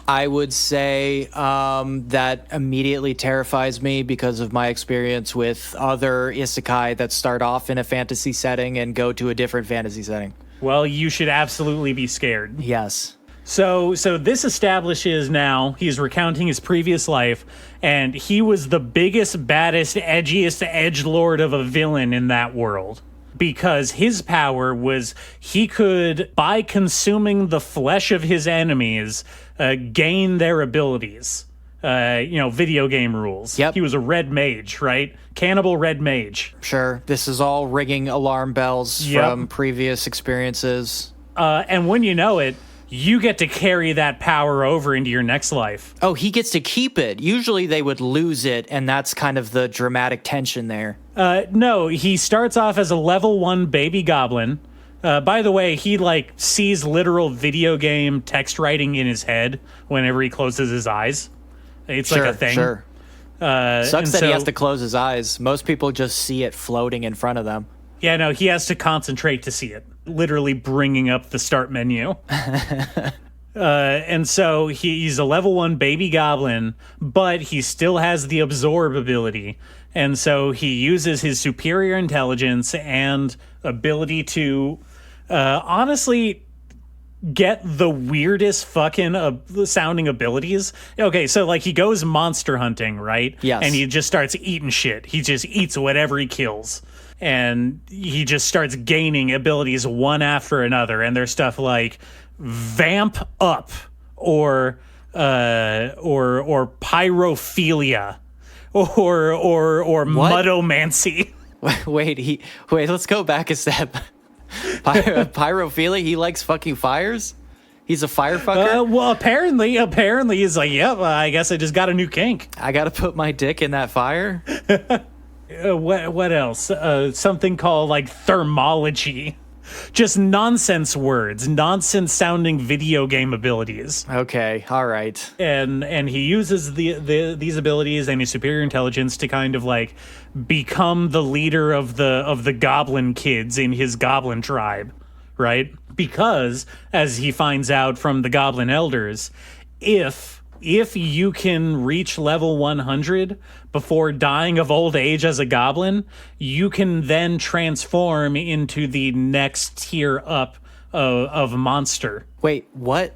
I would say that immediately terrifies me because of my experience with other isekai that start off in a fantasy setting and go to a different fantasy setting. Well, you should absolutely be scared. Yes. So this establishes now he's recounting his previous life, and he was the biggest, baddest, edgiest edgelord of a villain in that world. Because his power was he could, by consuming the flesh of his enemies, gain their abilities. Video game rules. Yep. He was a red mage, right? Cannibal red mage. Sure. This is all ringing alarm bells from previous experiences. And when you know it, you get to carry that power over into your next life. Oh, he gets to keep it. Usually they would lose it, and that's kind of the dramatic tension there. No, he starts off as a level 1 baby goblin. By the way, he sees literal video game text writing in his head whenever he closes his eyes. It's like a thing. Sure. Sucks that he has to close his eyes. Most people just see it floating in front of them. Yeah, no, he has to concentrate to see it. Literally bringing up the start menu. And so he's a level 1 baby goblin, but he still has the absorb ability. And so he uses his superior intelligence and ability to honestly get the weirdest fucking sounding abilities. Okay, so he goes monster hunting, right? Yes. And he just starts eating shit. He just eats whatever he kills. And he just starts gaining abilities one after another. And there's stuff like vamp up or pyrophilia or mudomancy. Wait, let's go back a step. Pyrophilia, he likes fucking fires? He's a firefucker? Well, apparently he's like, yep, I guess I just got a new kink. I gotta put my dick in that fire? What else? Something called thermology. Just nonsense words, nonsense sounding video game abilities. Okay, all right. And he uses these abilities and his superior intelligence to kind of become the leader of the goblin kids in his goblin tribe, right? Because as he finds out from the goblin elders, if you can reach level 100 before dying of old age as a goblin, you can then transform into the next tier up of monster. Wait, what?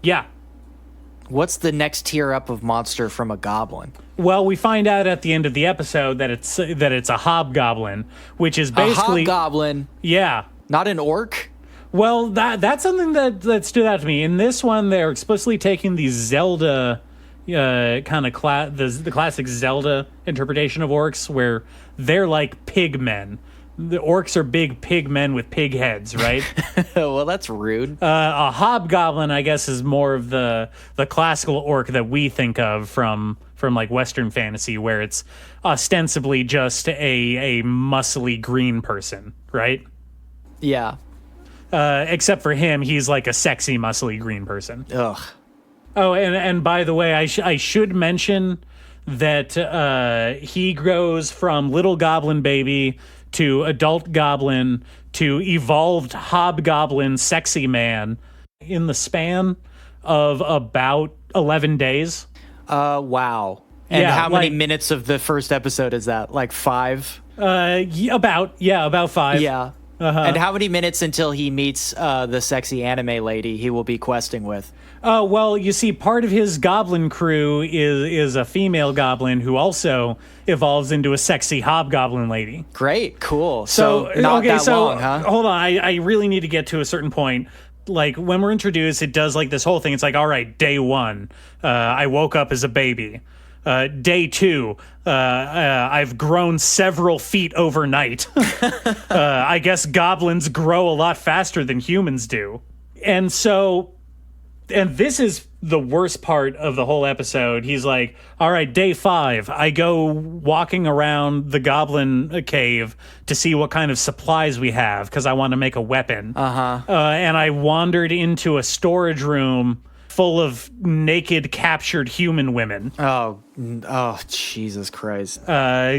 Yeah. What's the next tier up of monster from a goblin? Well, we find out at the end of the episode that it's a hobgoblin, which is basically a hobgoblin. Yeah. Not an orc? Well, that's something that stood out to me. In this one, they're explicitly taking the Zelda kind of the classic Zelda interpretation of orcs, where they're like pig men. The orcs are big pig men with pig heads, right? Well, that's rude. A hobgoblin, I guess, is more of the classical orc that we think of from like Western fantasy, where it's ostensibly just a muscly green person, right? Yeah. Except for him, he's like a sexy, muscly green person. Ugh. Oh, and by the way, I should mention that he goes from little goblin baby to adult goblin to evolved hobgoblin sexy man in the span of about 11 days. Wow. And Yeah, how many like- minutes of the first episode is that? Like 5? About 5. Yeah. And how many minutes until he meets the sexy anime lady he will be questing with? Oh, well, you see, part of his goblin crew is a female goblin who also evolves into a sexy hobgoblin lady. Great, cool. So not that long, huh? Hold on, I really need to get to a certain point. Like, when we're introduced, it does like this whole thing. It's like, all right, day 1, I woke up as a baby. Day 2, I've grown several feet overnight. I guess goblins grow a lot faster than humans do. And this is the worst part of the whole episode. He's like, all right, day 5, I go walking around the goblin cave to see what kind of supplies we have because I want to make a weapon. And I wandered into a storage room full of naked, captured human women. Oh, Jesus Christ.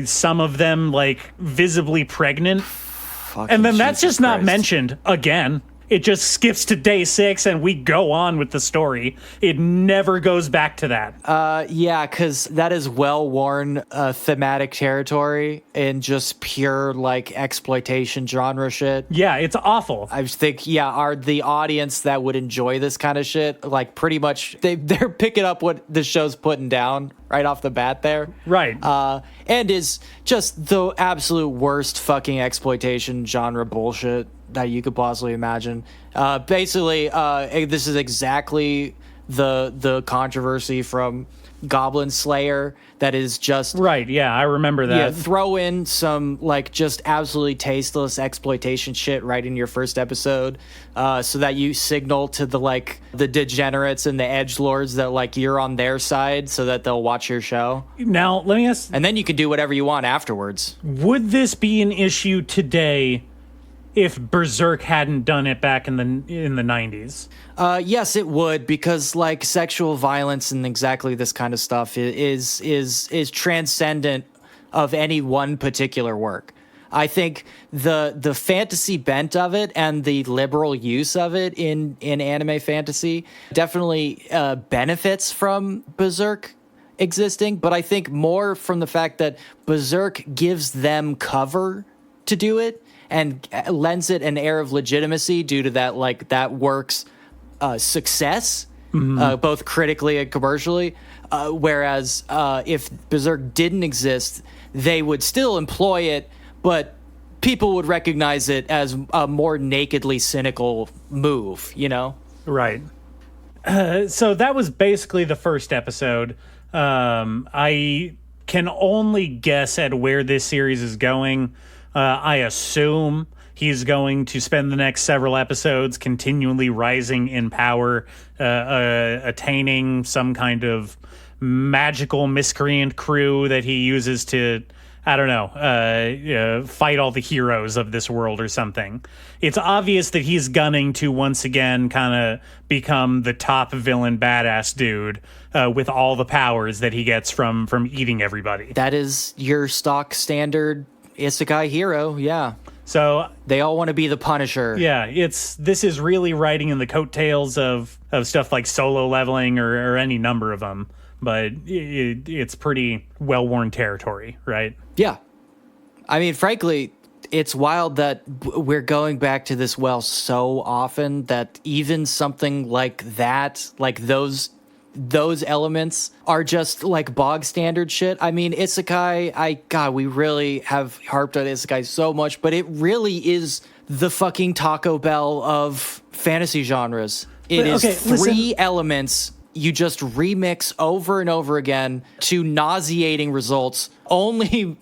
Some of them, like, visibly pregnant. Fucking And then that's Jesus just not Christ. mentioned again. It just skips to day 6 and we go on with the story. It never goes back to that. Yeah, because that is well-worn thematic territory in just pure, like, exploitation genre shit. Yeah, it's awful. I think, yeah, the audience that would enjoy this kind of shit, like, pretty much, they're picking up what the show's putting down right off the bat there. Right. And is just the absolute worst fucking exploitation genre bullshit that you could possibly imagine. Basically, this is exactly the controversy from Goblin Slayer that is just... Right, yeah, I remember that. Yeah, throw in some, like, just absolutely tasteless exploitation shit right in your first episode, so that you signal to the degenerates and the edgelords that, like, you're on their side so that they'll watch your show. Now, let me ask, And then you can do whatever you want afterwards. would this be an issue today if Berserk hadn't done it back in the 90s? Yes, it would, because, like, sexual violence and exactly this kind of stuff is transcendent of any one particular work. I think the fantasy bent of it and the liberal use of it in anime fantasy definitely benefits from Berserk existing, but I think more from the fact that Berserk gives them cover to do it and lends it an air of legitimacy due to that, like, that work's success, both critically and commercially. Whereas if Berserk didn't exist, they would still employ it, but people would recognize it as a more nakedly cynical move, you know? Right. So that was basically the first episode. I can only guess at where this series is going. I assume he's going to spend the next several episodes continually rising in power, attaining some kind of magical miscreant crew that he uses to, I don't know, fight all the heroes of this world or something. It's obvious that he's gunning to once again kind of become the top villain badass dude with all the powers that he gets from eating everybody. That is your stock standard isekai hero, yeah. So They all want to be the Punisher. yeah, this is really riding in the coattails of stuff like Solo Leveling or any number of them, but it's pretty well-worn territory, right? Yeah. I mean, frankly, It's wild that we're going back to this well so often that even something like that, like those elements are just like bog standard shit. I mean, isekai, we really have harped on isekai so much, but it really is the fucking Taco Bell of fantasy genres. It is three elements you just remix over and over again to nauseating results, only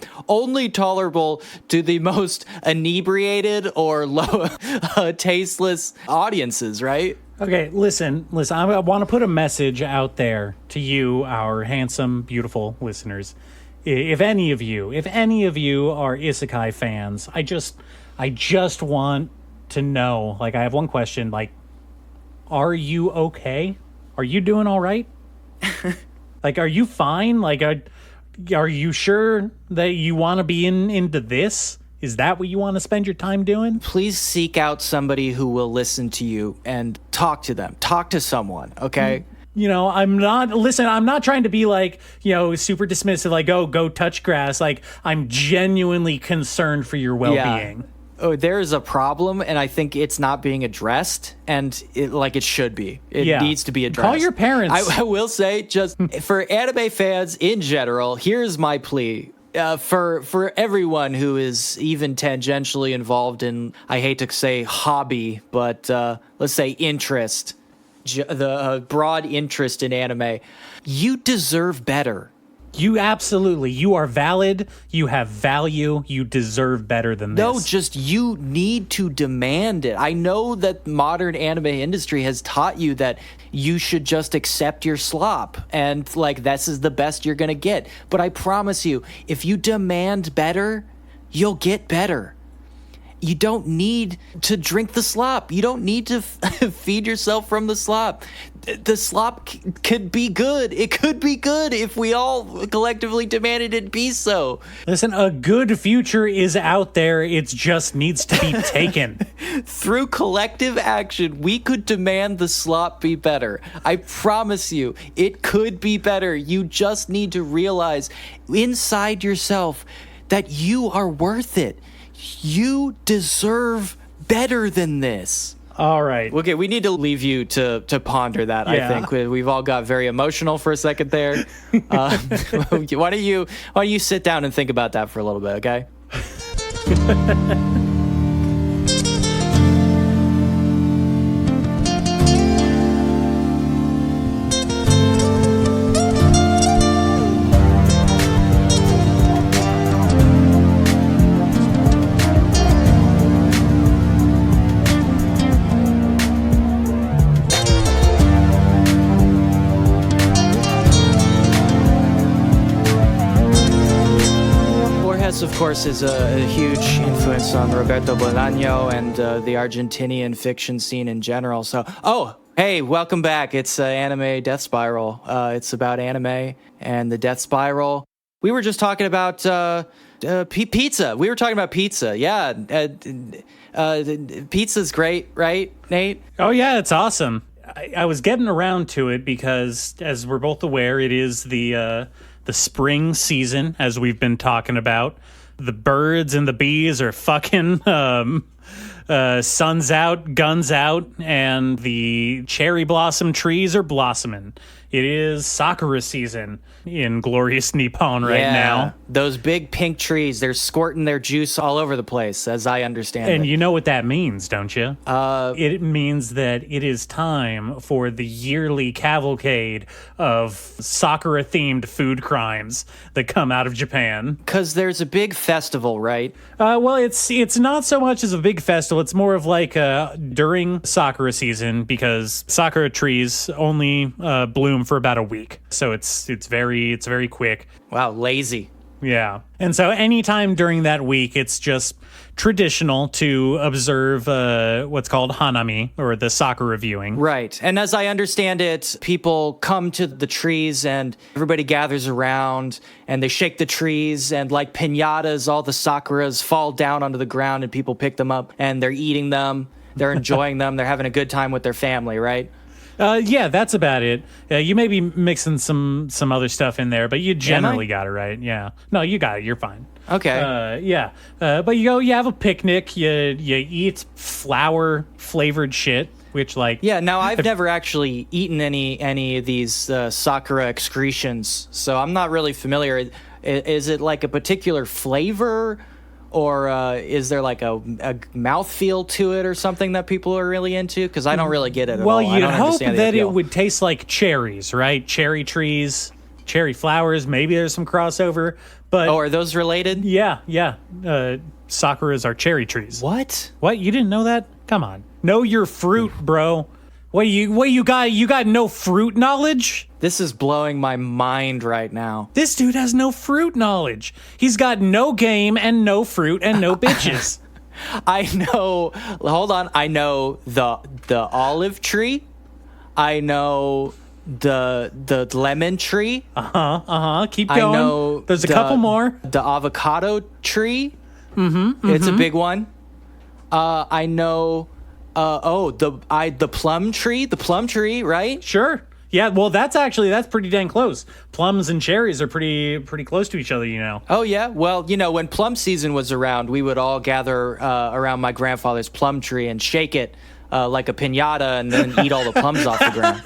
tolerable to the most inebriated or low tasteless audiences, right? Okay, listen, I want to put a message out there to you, our handsome, beautiful listeners. If any of you are isekai fans, I just want to know, like, I have one question, like, are you okay? Are you doing all right? Like, are you fine? Like, are you sure that you want to be into this? Is that what you want to spend your time doing? Please seek out somebody who will listen to you and talk to them. Talk to someone, okay? You know, I'm not trying to be like, you know, super dismissive, like, oh, go touch grass. Like, I'm genuinely concerned for your well-being. Yeah. Oh, there is a problem, and I think it's not being addressed, and it should be. It needs to be addressed. Call your parents. I will say, just for anime fans in general, here's my plea. For everyone who is even tangentially involved in, I hate to say hobby, but let's say interest, the broad interest in anime, you deserve better. You are valid, you have value, you deserve better than this. No, just you need to demand it. I know that modern anime industry has taught you that you should just accept your slop and like this is the best you're gonna get. But I promise you, if you demand better, you'll get better. You don't need to drink the slop. You don't need to feed yourself from the slop. The slop could be good. It could be good if we all collectively demanded it be so. Listen, a good future is out there. It just needs to be taken. Through collective action, we could demand the slop be better. I promise you, it could be better. You just need to realize inside yourself that you are worth it. You deserve better than this. All right. Okay, we need to leave you to ponder that, yeah. I think. We've all got very emotional for a second there. Why don't you sit down and think about that for a little bit, okay? Of course, is a huge influence on Roberto Bolaño and the Argentinian fiction scene in general. So, hey, welcome back. It's Anime Death Spiral. It's about anime and the death spiral. We were just talking about pizza. We were talking about pizza. Yeah, pizza's great, right, Nate? Oh, yeah, it's awesome. I was getting around to it because, as we're both aware, it is the spring season, as we've been talking about. The birds and the bees are fucking sun's out, guns out, and the cherry blossom trees are blossoming. It is Sakura season in glorious Nippon right now. Those big pink trees, they're squirting their juice all over the place, as I understand it. And you know what that means, don't you? It means that it is time for the yearly cavalcade of Sakura-themed food crimes that come out of Japan. Because there's a big festival, right? Well, it's not so much as a big festival. It's more of like during Sakura season, because Sakura trees only bloom for about a week. So it's very quick. Wow, lazy. Yeah. And so anytime during that week, it's just traditional to observe what's called hanami, or the Sakura viewing. Right. And as I understand it, people come to the trees and everybody gathers around and they shake the trees, and like piñatas, all the sakuras fall down onto the ground and people pick them up and they're eating them. They're enjoying them. They're having a good time with their family, right? Yeah, that's about it. You may be mixing some other stuff in there, but you generally got it right. Yeah. No, you got it. You're fine. Okay. Yeah. But you have a picnic. You eat flour flavored shit, which Yeah. Now I've never actually eaten any of these Sakura excretions, so I'm not really familiar. Is it like a particular flavor? Or is there like a mouthfeel to it or something that people are really into? Because I don't really get it at all. Well, you'd hope hope that it would taste like cherries, right? Cherry trees, cherry flowers. Maybe there's some crossover. But are those related? Yeah. Sakuras are cherry trees. What? What? You didn't know that? Come on. Know your fruit, bro. What you got? You got no fruit knowledge? This is blowing my mind right now. This dude has no fruit knowledge. He's got no game and no fruit and no bitches. I know. Hold on. I know the olive tree. I know the lemon tree. Keep going. I know there's a couple more. The avocado tree. It's a big one. I know. The plum tree. The plum tree, right? Sure. Yeah, well, that's pretty dang close. Plums and cherries are pretty close to each other, you know. Oh, yeah? Well, when plum season was around, we would all gather around my grandfather's plum tree and shake it like a piñata and then eat all the plums off the ground.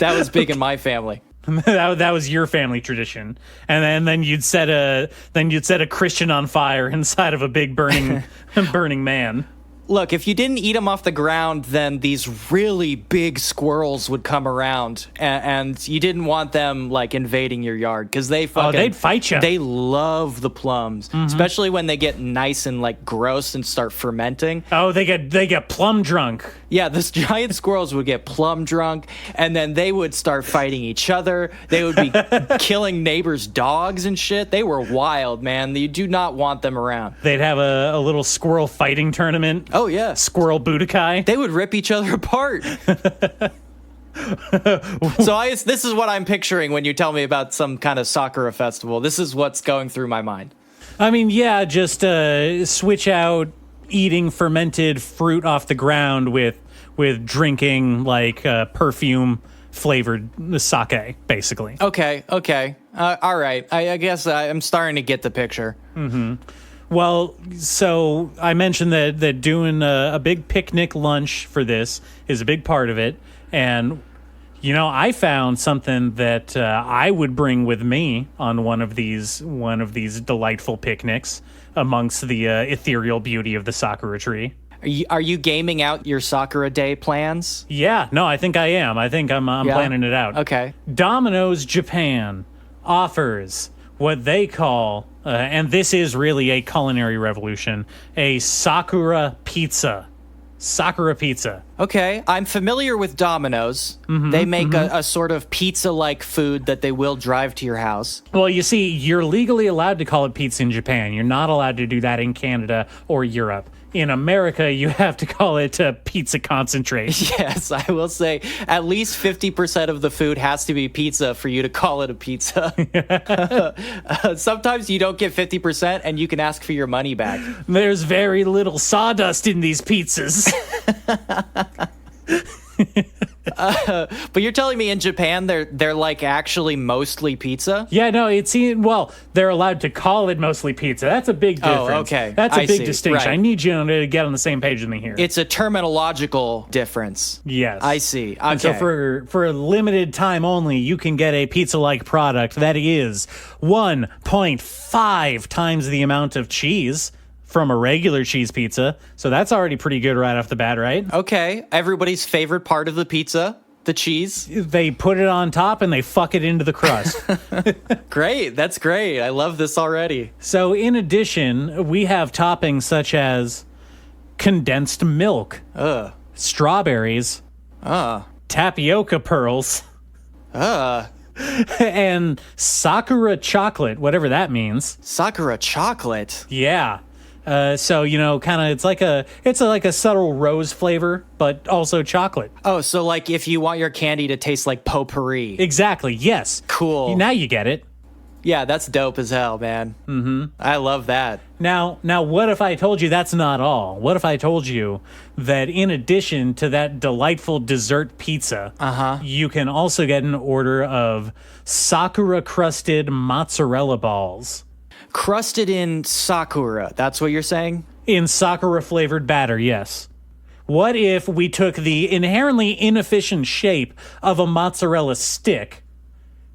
That was big in my family. that was your family tradition, and then you'd set a Christian on fire inside of a big burning man. Look, if you didn't eat them off the ground, then these really big squirrels would come around, and you didn't want them like invading your yard because they'd fight you. They love the plums, especially when they get nice and like gross and start fermenting. Oh, they get plum drunk. Yeah, this giant squirrels would get plum drunk, and then they would start fighting each other. They would be killing neighbors' dogs and shit. They were wild, man. You do not want them around. They'd have a little squirrel fighting tournament. Oh, yeah. Squirrel Budokai. They would rip each other apart. This is what I'm picturing when you tell me about some kind of Sakura festival. This is what's going through my mind. I mean, yeah, just switch out eating fermented fruit off the ground with drinking like perfume flavored sake, basically. Okay. All right. I guess I'm starting to get the picture. Mm-hmm. Well, so I mentioned that doing a big picnic lunch for this is a big part of it. And, I found something that I would bring with me on one of these delightful picnics amongst the ethereal beauty of the Sakura tree. Are you gaming out your Sakura Day plans? Yeah, no, I think I am. I think I'm planning it out. Okay. Domino's Japan offers what they call, and this is really a culinary revolution, a Sakura pizza. Sakura pizza. Okay, I'm familiar with Domino's. They make a sort of pizza-like food that they will drive to your house. Well, you see, you're legally allowed to call it pizza in Japan. You're not allowed to do that in Canada or Europe. In America, you have to call it pizza concentrate. Yes, I will say at least 50% of the food has to be pizza for you to call it a pizza. Sometimes you don't get 50% and you can ask for your money back. There's very little sawdust in these pizzas. But you're telling me in Japan they're like actually mostly pizza? Yeah, no, they're allowed to call it mostly pizza. That's a big difference. Oh, okay. That's a big distinction. Right. I need you to get on the same page with me here. It's a terminological difference. Yes. I see. Okay. And so for a limited time only, you can get a pizza-like product that is 1.5 times the amount of cheese from a regular cheese pizza. So that's already pretty good right off the bat, right? Okay. Everybody's favorite part of the pizza, the cheese. They put it on top and they fuck it into the crust. Great. That's great. I love this already. So in addition, we have toppings such as condensed milk, strawberries, tapioca pearls, and Sakura chocolate, whatever that means. Sakura chocolate? Yeah. So kind of it's like a subtle rose flavor, but also chocolate. Oh, so like if you want your candy to taste like potpourri. Exactly. Yes. Cool. Now you get it. Yeah, that's dope as hell, man. Mm-hmm. I love that. Now, what if I told you that's not all? What if I told you that in addition to that delightful dessert pizza, you can also get an order of Sakura-crusted mozzarella balls? Crusted in Sakura, that's what you're saying? In Sakura-flavored batter, yes. What if we took the inherently inefficient shape of a mozzarella stick,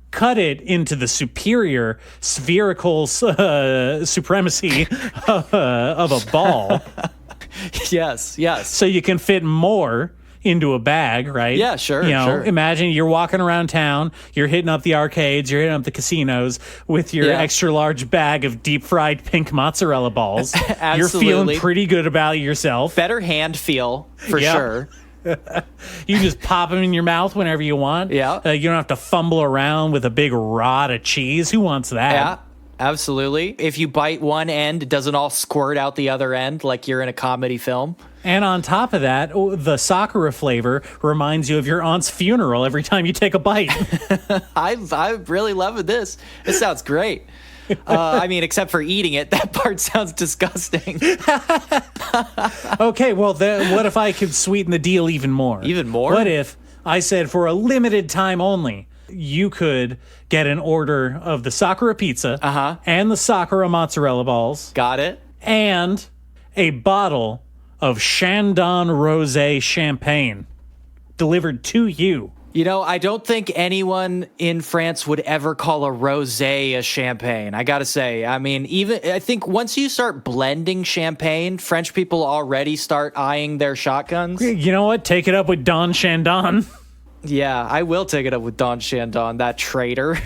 cut it into the superior spherical supremacy of a ball? Yes. So you can fit more into a bag, right? Yeah, sure. Imagine you're walking around town, you're hitting up the arcades, you're hitting up the casinos with your extra large bag of deep fried pink mozzarella balls. Absolutely. You're feeling pretty good about yourself. Better hand feel, for sure. You just pop them in your mouth whenever you want. Yeah. You don't have to fumble around with a big rod of cheese. Who wants that? Yeah, absolutely. If you bite one end, it doesn't all squirt out the other end like you're in a comedy film. And on top of that, the Sakura flavor reminds you of your aunt's funeral every time you take a bite. I'm really loving this. This sounds great. I mean, except for eating it. That part sounds disgusting. Okay, well, what if I could sweeten the deal even more? Even more? What if I said for a limited time only, you could get an order of the Sakura pizza and the Sakura mozzarella balls. Got it. And a bottle of Chandon Rosé champagne delivered to you. You know, I don't think anyone in France would ever call a rosé a champagne. I gotta say, I mean, I think once you start blending champagne, French people already start eyeing their shotguns. You know what? Take it up with Don Chandon. Yeah, I will take it up with Don Chandon, that traitor.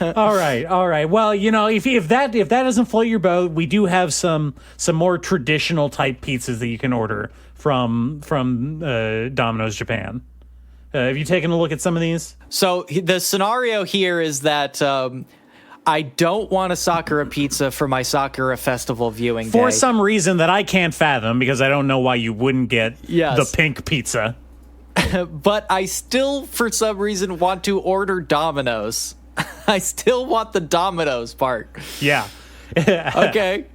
All right. Well, you know, if that doesn't float your boat, we do have some more traditional type pizzas that you can order from Domino's Japan. Have you taken a look at some of these? So the scenario here is that I don't want a Sakura pizza for my Sakura festival viewing day. For some reason that I can't fathom, because I don't know why you wouldn't get the pink pizza. But I still, for some reason, want to order Domino's. I still want the Domino's part. Yeah. Okay.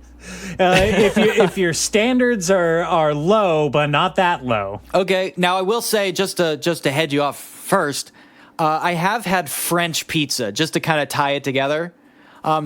If your standards are low, but not that low. Okay. Now I will say, just to head you off first, I have had French pizza, just to kind of tie it together.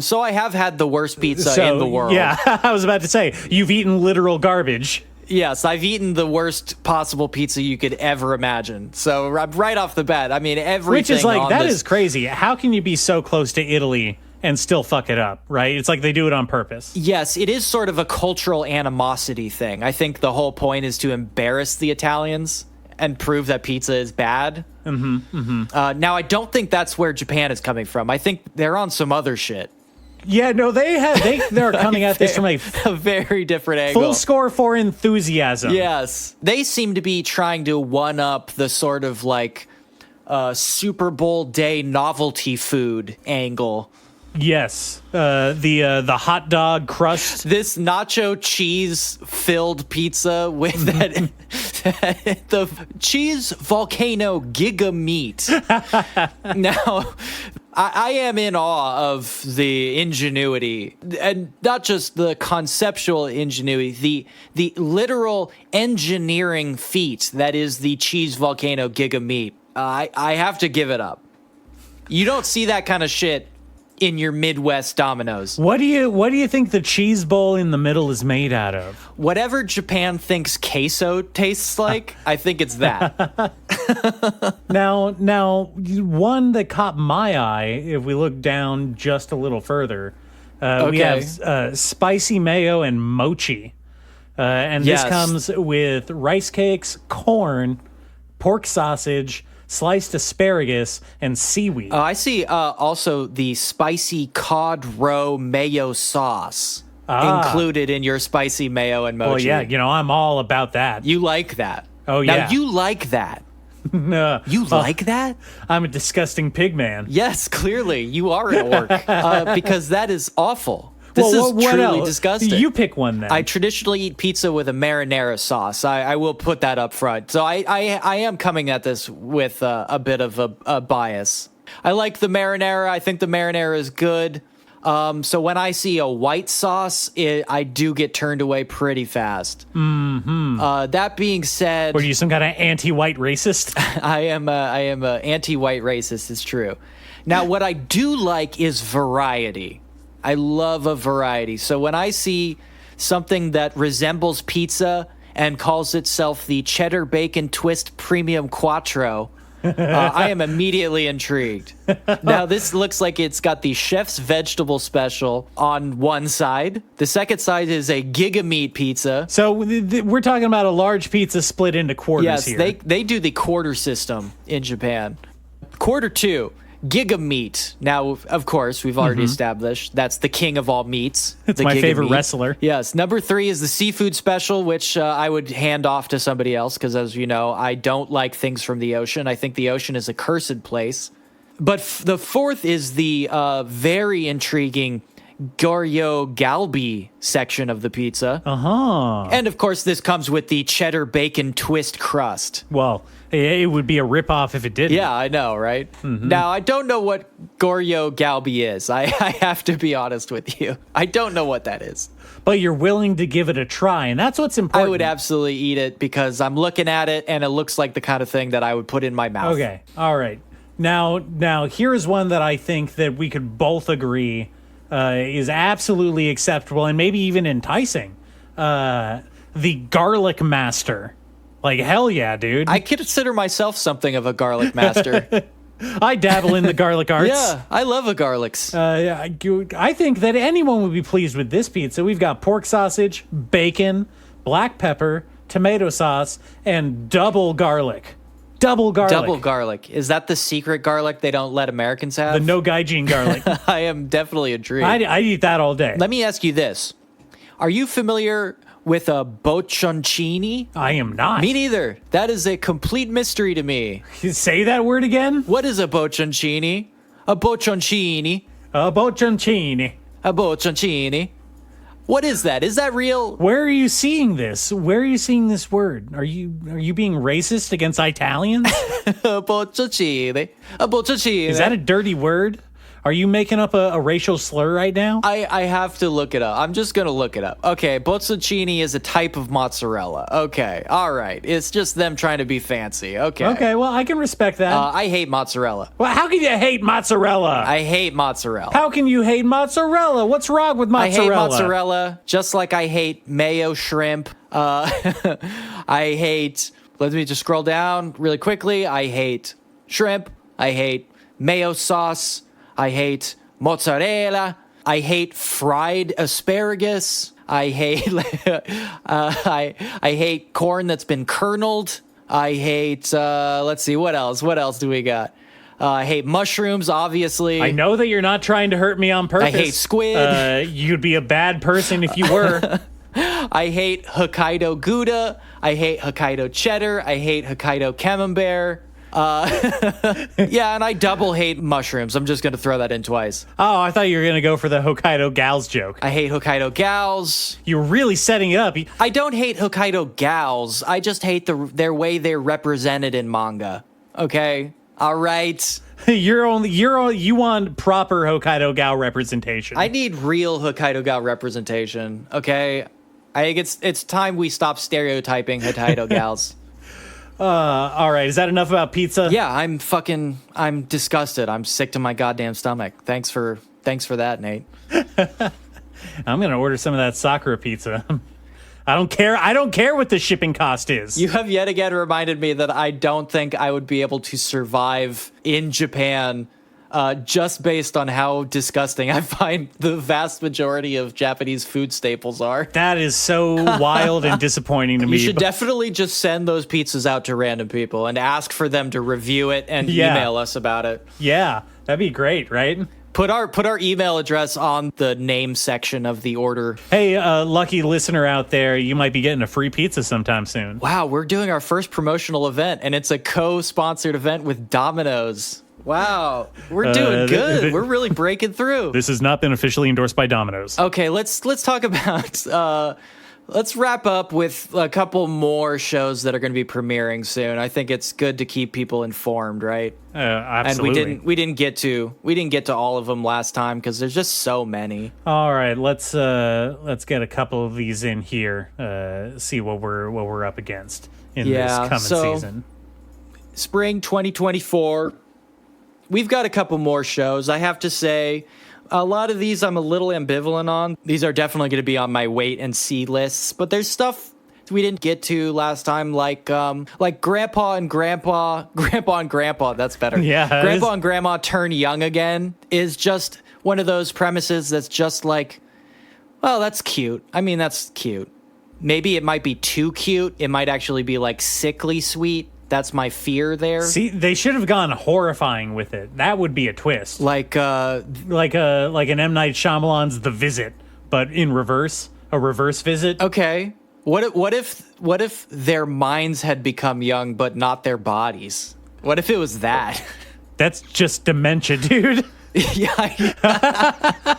So I have had the worst pizza in the world. Yeah, I was about to say, you've eaten literal garbage. Yes, I've eaten the worst possible pizza you could ever imagine. So right off the bat, I mean, everything. Which is like, that is crazy. How can you be so close to Italy and still fuck it up, right? It's like they do it on purpose. Yes, it is sort of a cultural animosity thing. I think the whole point is to embarrass the Italians and prove that pizza is bad. Now, I don't think that's where Japan is coming from. I think they're on some other shit. Yeah, no, they're coming at this from a very different angle. Full score for enthusiasm. Yes. They seem to be trying to one-up the sort of like Super Bowl day novelty food angle. Yes. The hot dog crust. This nacho cheese-filled pizza with the cheese volcano giga meat. Now, I am in awe of the ingenuity, and not just the conceptual ingenuity, the literal engineering feat that is the cheese volcano giga meat. I have to give it up. You don't see that kind of shit in your Midwest Domino's. What do you think the cheese bowl in the middle is made out of? Whatever Japan thinks queso tastes like, I think it's that. Now, one that caught my eye, if we look down just a little further, we have spicy mayo and mochi. And this comes with rice cakes, corn, pork sausage, sliced asparagus, and seaweed. I see also the spicy cod roe mayo sauce included in your spicy mayo and mochi. Well, yeah, I'm all about that. You like that. Oh, yeah. Now, you like that. You like that? I'm a disgusting pig man. Yes, clearly. You are an orc. Because that is awful. This is truly disgusting. You pick one then. I traditionally eat pizza with a marinara sauce. I will put that up front. So I am coming at this with a bit of a bias. I like the marinara. I think the marinara is good. So when I see a white sauce, I do get turned away pretty fast. That being said, What are you, some kind of anti-white racist? I am a anti-white racist. It's true. Now, what I do like is variety. I love a variety. So when I see something that resembles pizza and calls itself the Cheddar Bacon Twist Premium Quattro, I am immediately intrigued. Now, this looks like it's got the chef's vegetable special on one side. The second side is a Giga Meat pizza. So we're talking about a large pizza split into quarters here. Yes, they do the quarter system in Japan. Quarter 2, Giga Meat. Now, of course, we've already established that's the king of all meats. It's the my Giga favorite Meat. wrestler. Yes. Number 3 is the seafood special, which I would hand off to somebody else because, as you know, I don't like things from the ocean. I think the ocean is a cursed place. But the 4th is the very intriguing Goryo Galbi section of the pizza. And, of course, this comes with the cheddar bacon twist crust. Well, it would be a ripoff if it didn't. Yeah, I know, right? Now, I don't know what Goryo Galbi is. I have to be honest with you. I don't know what that is. But you're willing to give it a try, and that's what's important. I would absolutely eat it because I'm looking at it, and it looks like the kind of thing that I would put in my mouth. Okay, all right. Now here's one that I think that we could both agree is absolutely acceptable and maybe even enticing. The Garlic Master. Like, hell yeah, dude. I consider myself something of a garlic master. I dabble in the garlic arts. Yeah, I love a garlics. I think that anyone would be pleased with this pizza. We've got pork sausage, bacon, black pepper, tomato sauce, and double garlic. Double garlic. Double garlic. Is that the secret garlic they don't let Americans have? The no gaijin garlic. I am definitely intrigued. I'd eat that all day. Let me ask you this. Are you familiar with a bocconcini? I am not. Me neither. That is a complete mystery to me. Say that word again? What is a bocconcini? A bocconcini. A bocconcini. A bocconcini. What is that? Is that real? Where are you seeing this? Where are you seeing this word? Are you being racist against Italians? A bocconcini. A bocconcini. Is that a dirty word? Are you making up a racial slur right now? I have to look it up. I'm just going to look it up. Okay, bocconcini is a type of mozzarella. Okay, all right. It's just them trying to be fancy. Okay. Okay, well, I can respect that. I hate mozzarella. Well, how can you hate mozzarella? I hate mozzarella. How can you hate mozzarella? What's wrong with mozzarella? I hate mozzarella, just like I hate mayo shrimp. I hate, let me just scroll down really quickly. I hate shrimp. I hate mayo sauce. I hate mozzarella. I hate fried asparagus. I hate I hate corn that's been kerneled. I hate let's see, what else? What else do we got? I hate mushrooms, obviously. I know that you're not trying to hurt me on purpose. I hate squid. You'd be a bad person if you were. I hate Hokkaido Gouda. I hate Hokkaido cheddar. I hate Hokkaido camembert. Yeah, and I double hate mushrooms. I'm just going to throw that in twice. Oh, I thought you were going to go for the Hokkaido gals joke. I hate Hokkaido gals. You're really setting it up. I don't hate Hokkaido gals. I just hate their way they're represented in manga. Okay? All right. You want proper Hokkaido gal representation. I need real Hokkaido gal representation. Okay? I think it's time we stop stereotyping Hokkaido gals. All right. Is that enough about pizza? Yeah, I'm disgusted. I'm sick to my goddamn stomach. Thanks for that, Nate. I'm going to order some of that Sakura pizza. I don't care what the shipping cost is. You have yet again reminded me that I don't think I would be able to survive in Japan just based on how disgusting I find the vast majority of Japanese food staples are. That is so wild and disappointing to me. You should definitely just send those pizzas out to random people and ask for them to review it and email us about it. Yeah, that'd be great, right? Put our email address on the name section of the order. Hey, lucky listener out there, you might be getting a free pizza sometime soon. Wow, we're doing our first promotional event, and it's a co-sponsored event with Domino's. Wow, we're doing good. We're really breaking through. This has not been officially endorsed by Domino's. Okay, let's talk about let's wrap up with a couple more shows that are going to be premiering soon. I think it's good to keep people informed, right? Absolutely. And we didn't get to all of them last time because there's just so many. All right, let's get a couple of these in here. See what we're up against in this coming season. Spring 2024. We've got a couple more shows. I have to say, a lot of these I'm a little ambivalent on. These are definitely going to be on my wait and see lists, but there's stuff we didn't get to last time, like Grandpa and Grandpa, that's better. Yeah. Grandpa and Grandma turn young again is just one of those premises that's just like, well, that's cute. I mean, that's cute. Maybe it might be too cute. It might actually be like sickly sweet. That's my fear there. See, they should have gone horrifying with it. That would be a twist. Like an M. Night Shyamalan's The Visit, but in reverse, a reverse visit. Okay. What if their minds had become young but not their bodies? What if it was that? That's just dementia, dude. Yeah.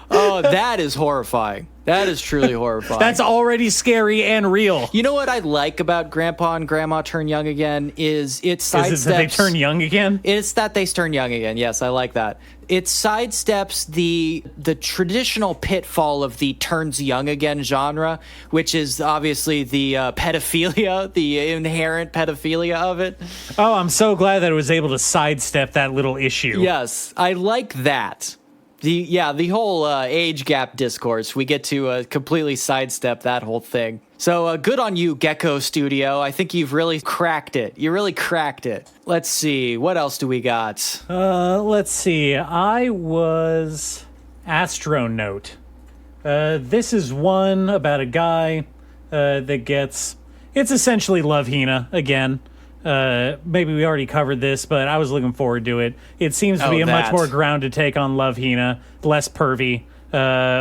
Oh, that is horrifying. That is truly horrifying. That's already scary and real. You know what I like about Grandpa and Grandma Turn Young Again is it sidesteps... Is it that they turn young again? It's that they turn young again. Yes, I like that. It sidesteps the traditional pitfall of the turns young again genre, which is obviously the pedophilia, the inherent pedophilia of it. Oh, I'm so glad that it was able to sidestep that little issue. Yes, I like that. The whole age gap discourse, we get to completely sidestep that whole thing. So good on you, Gecko Studio. I think you've really cracked it. You really cracked it. Let's see. What else do we got? Let's see. I was Astro Note. This is one about a guy that gets... It's essentially Love Hina again. Maybe we already covered this, but I was looking forward to it. It seems to be a much more grounded take on Love Hina, less pervy,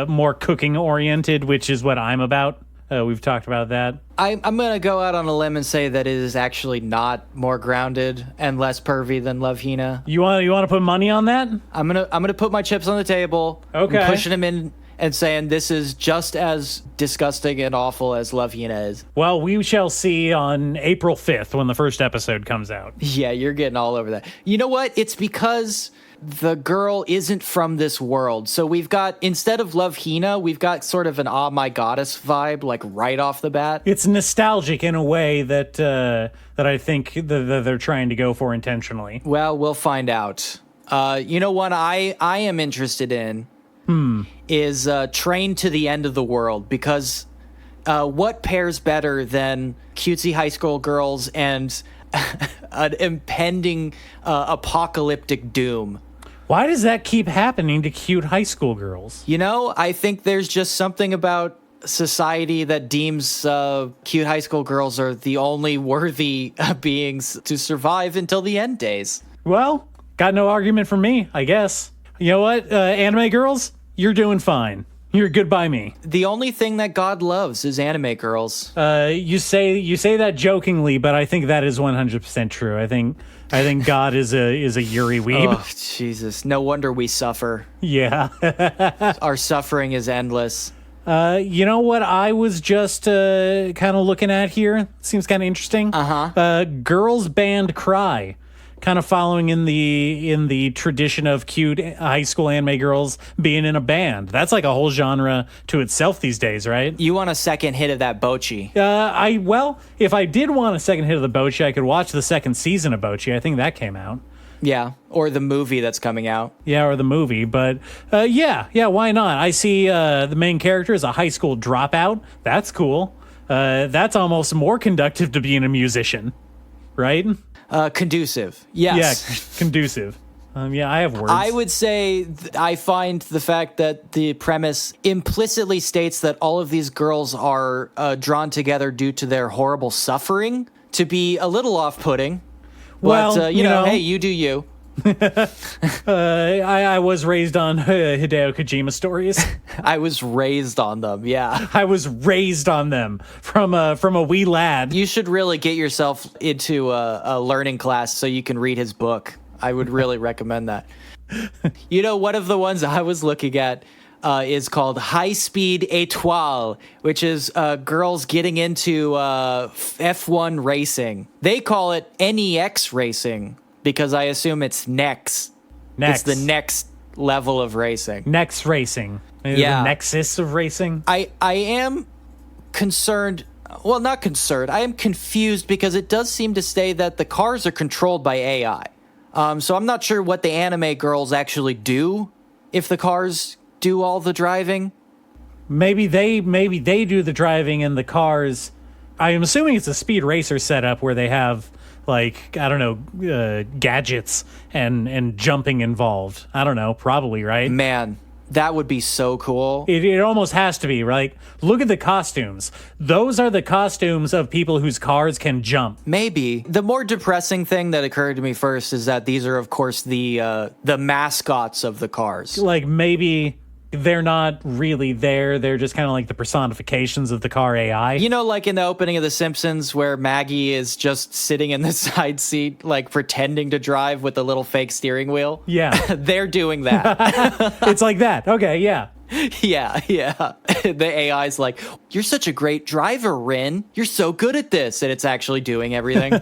more cooking oriented, which is what I'm about. We've talked about that. I'm going to go out on a limb and say that it is actually not more grounded and less pervy than Love Hina. You want to put money on that? I'm gonna put my chips on the table. Okay. I'm pushing them in and saying this is just as disgusting and awful as Love Hina is. Well, we shall see on April 5th when the first episode comes out. Yeah, you're getting all over that. You know what? It's because the girl isn't from this world. So we've got, instead of Love Hina, we've got sort of an Oh My Goddess vibe, like right off the bat. It's nostalgic in a way that I think that they're trying to go for intentionally. Well, we'll find out. You know what I am interested in is Train to the End of the World, because what pairs better than cutesy high school girls and an impending apocalyptic doom? Why does that keep happening to cute high school girls? You know, I think there's just something about society that deems cute high school girls are the only worthy beings to survive until the end days. Well, got no argument from me, I guess. You know what, anime girls? You're doing fine. You're good by me. The only thing that God loves is anime girls. You say that jokingly, but I think that is 100% true. I think God is a Yuri weeb. Oh, Jesus. No wonder we suffer. Yeah. Our suffering is endless. You know what I was just kind of looking at here? Seems kind of interesting. Girls band Cry. Kind of following in the tradition of cute high school anime girls being in a band. That's like a whole genre to itself these days, right? You want a second hit of that Bocchi? If I did want a second hit of the Bocchi, I could watch the second season of Bocchi. I think that came out. Yeah, or the movie that's coming out. Yeah, or the movie. But yeah, why not? I see the main character is a high school dropout. That's cool. That's almost more conducive to being a musician, right? Conducive. Yes. Yeah, conducive. Yeah, I have words. I would say I find the fact that the premise implicitly states that all of these girls are drawn together due to their horrible suffering to be a little off-putting. Well, but, you know, hey, you do you. I was raised on Hideo Kojima stories. I was raised on them, yeah. I was raised on them from a wee lad. You should really get yourself into a learning class so you can read his book. I would really recommend that. You know, one of the ones I was looking at, is called Highspeed Etoile, which is girls getting into F1 racing. They call it NEX racing because I assume it's next. It's the next level of racing. Next racing. Yeah. The nexus of racing. I am concerned. Well, not concerned. I am confused because it does seem to say that the cars are controlled by AI. So I'm not sure what the anime girls actually do if the cars do all the driving. Maybe they do the driving and the cars. I'm assuming it's a speed racer setup where they have like, I don't know, gadgets and jumping involved. I don't know, probably, right? Man, that would be so cool. It almost has to be, right? Look at the costumes. Those are the costumes of people whose cars can jump. Maybe. The more depressing thing that occurred to me first is that these are, of course, the mascots of the cars. Like, maybe they're not really there. They're just kind of like the personifications of the car AI. You know, like in the opening of The Simpsons where Maggie is just sitting in the side seat, like pretending to drive with a little fake steering wheel? Yeah. They're doing that. It's like that. Okay, yeah. Yeah. The AI's like, you're such a great driver, Rin. You're so good at this. And it's actually doing everything.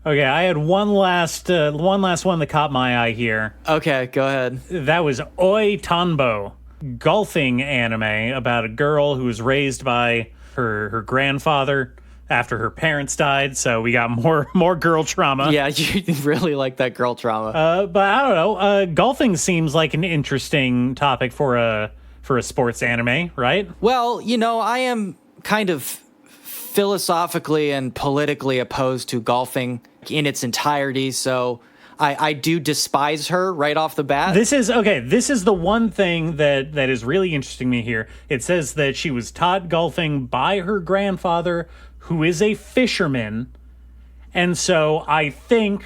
Okay, I had one last one that caught my eye here. Okay, go ahead. That was Oi Tanbo, golfing anime about a girl who was raised by her grandfather after her parents died. So we got more girl trauma. Yeah, you really like that girl trauma. But I don't know. Golfing seems like an interesting topic for a sports anime, right? Well, you know, I am kind of philosophically and politically opposed to golfing in its entirety, so I do despise her right off the bat. This is the one thing that is really interesting me here. It says that she was taught golfing by her grandfather, who is a fisherman, and so I think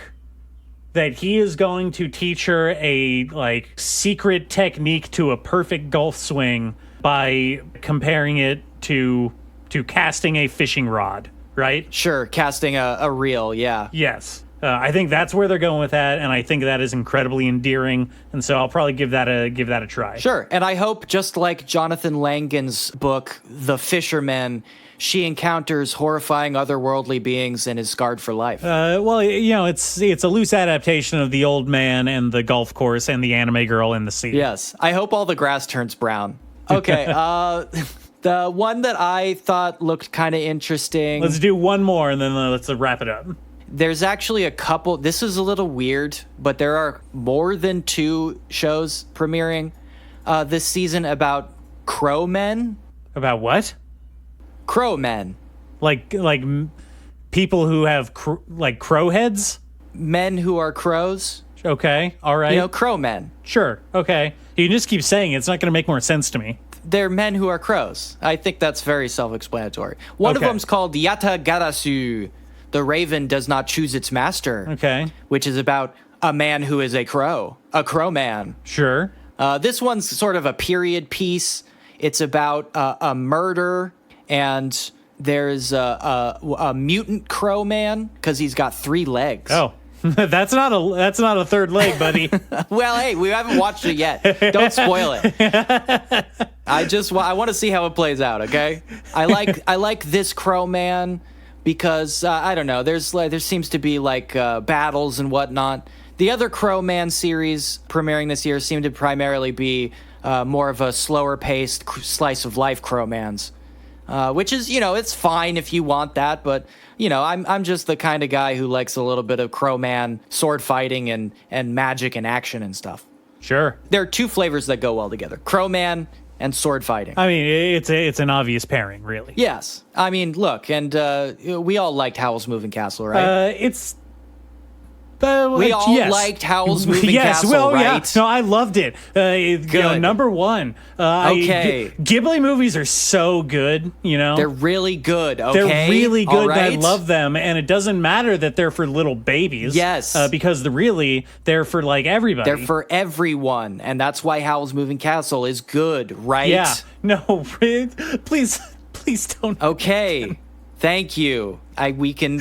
that he is going to teach her a like secret technique to a perfect golf swing by comparing it to casting a fishing rod, right? Sure, casting a reel, yeah. Yes. I think that's where they're going with that, and I think that is incredibly endearing, and so I'll probably give that a try. Sure, and I hope, just like Jonathan Langen's book, The Fisherman, she encounters horrifying otherworldly beings and is scarred for life. Well, you know, it's a loose adaptation of The Old Man and the golf course and the anime girl in the sea. Yes, I hope all the grass turns brown. Okay, the one that I thought looked kind of interesting. Let's do one more, and then let's wrap it up. There's actually a couple. This is a little weird, but there are more than 2 shows premiering this season about crow men. About what? Crow men. Like people who have crow heads? Men who are crows. Okay, all right. You know, crow men. Sure, okay. You can just keep saying it. It's not going to make more sense to me. They're men who are crows. I think that's very self-explanatory. One of them's called Yatagarasu. The raven does not choose its master. Okay. Which is about a man who is a crow man. Sure. This one's sort of a period piece. It's about a murder, and there's a mutant crow man because he's got 3 legs. Oh. That's not a third leg, buddy. Well, hey, we haven't watched it yet. Don't spoil it. I want to see how it plays out. Okay, I like this crow man because I don't know. There seems to be like battles and whatnot. The other Crow Man series premiering this year seem to primarily be more of a slower paced slice of life Crow Mans. Which is, you know, it's fine if you want that, but, you know, I'm just the kind of guy who likes a little bit of Crow Man sword fighting and magic and action and stuff. Sure. There are 2 flavors that go well together, Crow Man and sword fighting. I mean, it's an obvious pairing, really. Yes. I mean, look, and we all liked Howl's Moving Castle, right? We all liked Howl's Moving Castle, right? Yeah. No, I loved it. You know, number 1. Okay. Ghibli movies are so good, you know? They're really good, okay? They're really good, right. and I love them, and it doesn't matter that they're for little babies. Yes. Because they're for, like, everybody. They're for everyone, and that's why Howl's Moving Castle is good, right? Yeah. No, please don't. Okay. Thank you. We can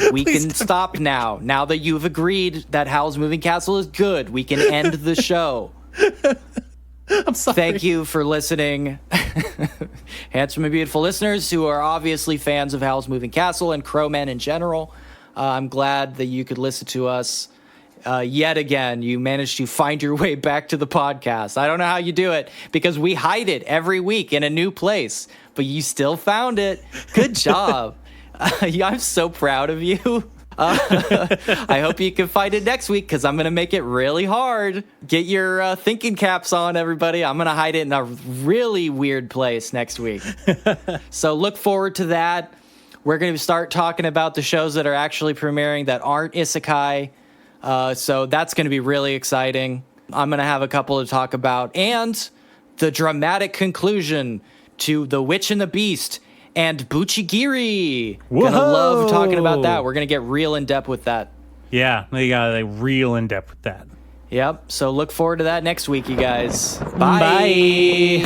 stop now. Now that you've agreed that Howl's Moving Castle is good, we can end the show. I'm sorry. Thank you for listening. Handsome and beautiful listeners who are obviously fans of Howl's Moving Castle and Crowmen in general. I'm glad that you could listen to us yet again. You managed to find your way back to the podcast. I don't know how you do it because we hide it every week in a new place, but you still found it. Good job. I'm so proud of you. I hope you can find it next week because I'm going to make it really hard. Get your thinking caps on, everybody. I'm going to hide it in a really weird place next week. So look forward to that. We're going to start talking about the shows that are actually premiering that aren't isekai. So that's going to be really exciting. I'm going to have a couple to talk about. And the dramatic conclusion to The Witch and the Beast and Buchigiri. Gonna love talking about that. We're gonna get real in depth with that. Yeah, they got real in depth with that. Yep. So look forward to that next week, you guys. Bye.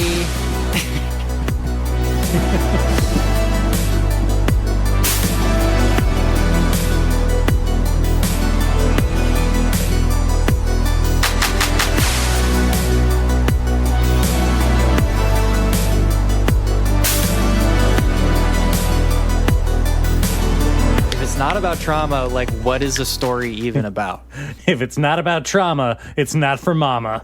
Not about trauma, like what is the story even about? If it's not about trauma, it's not for mama.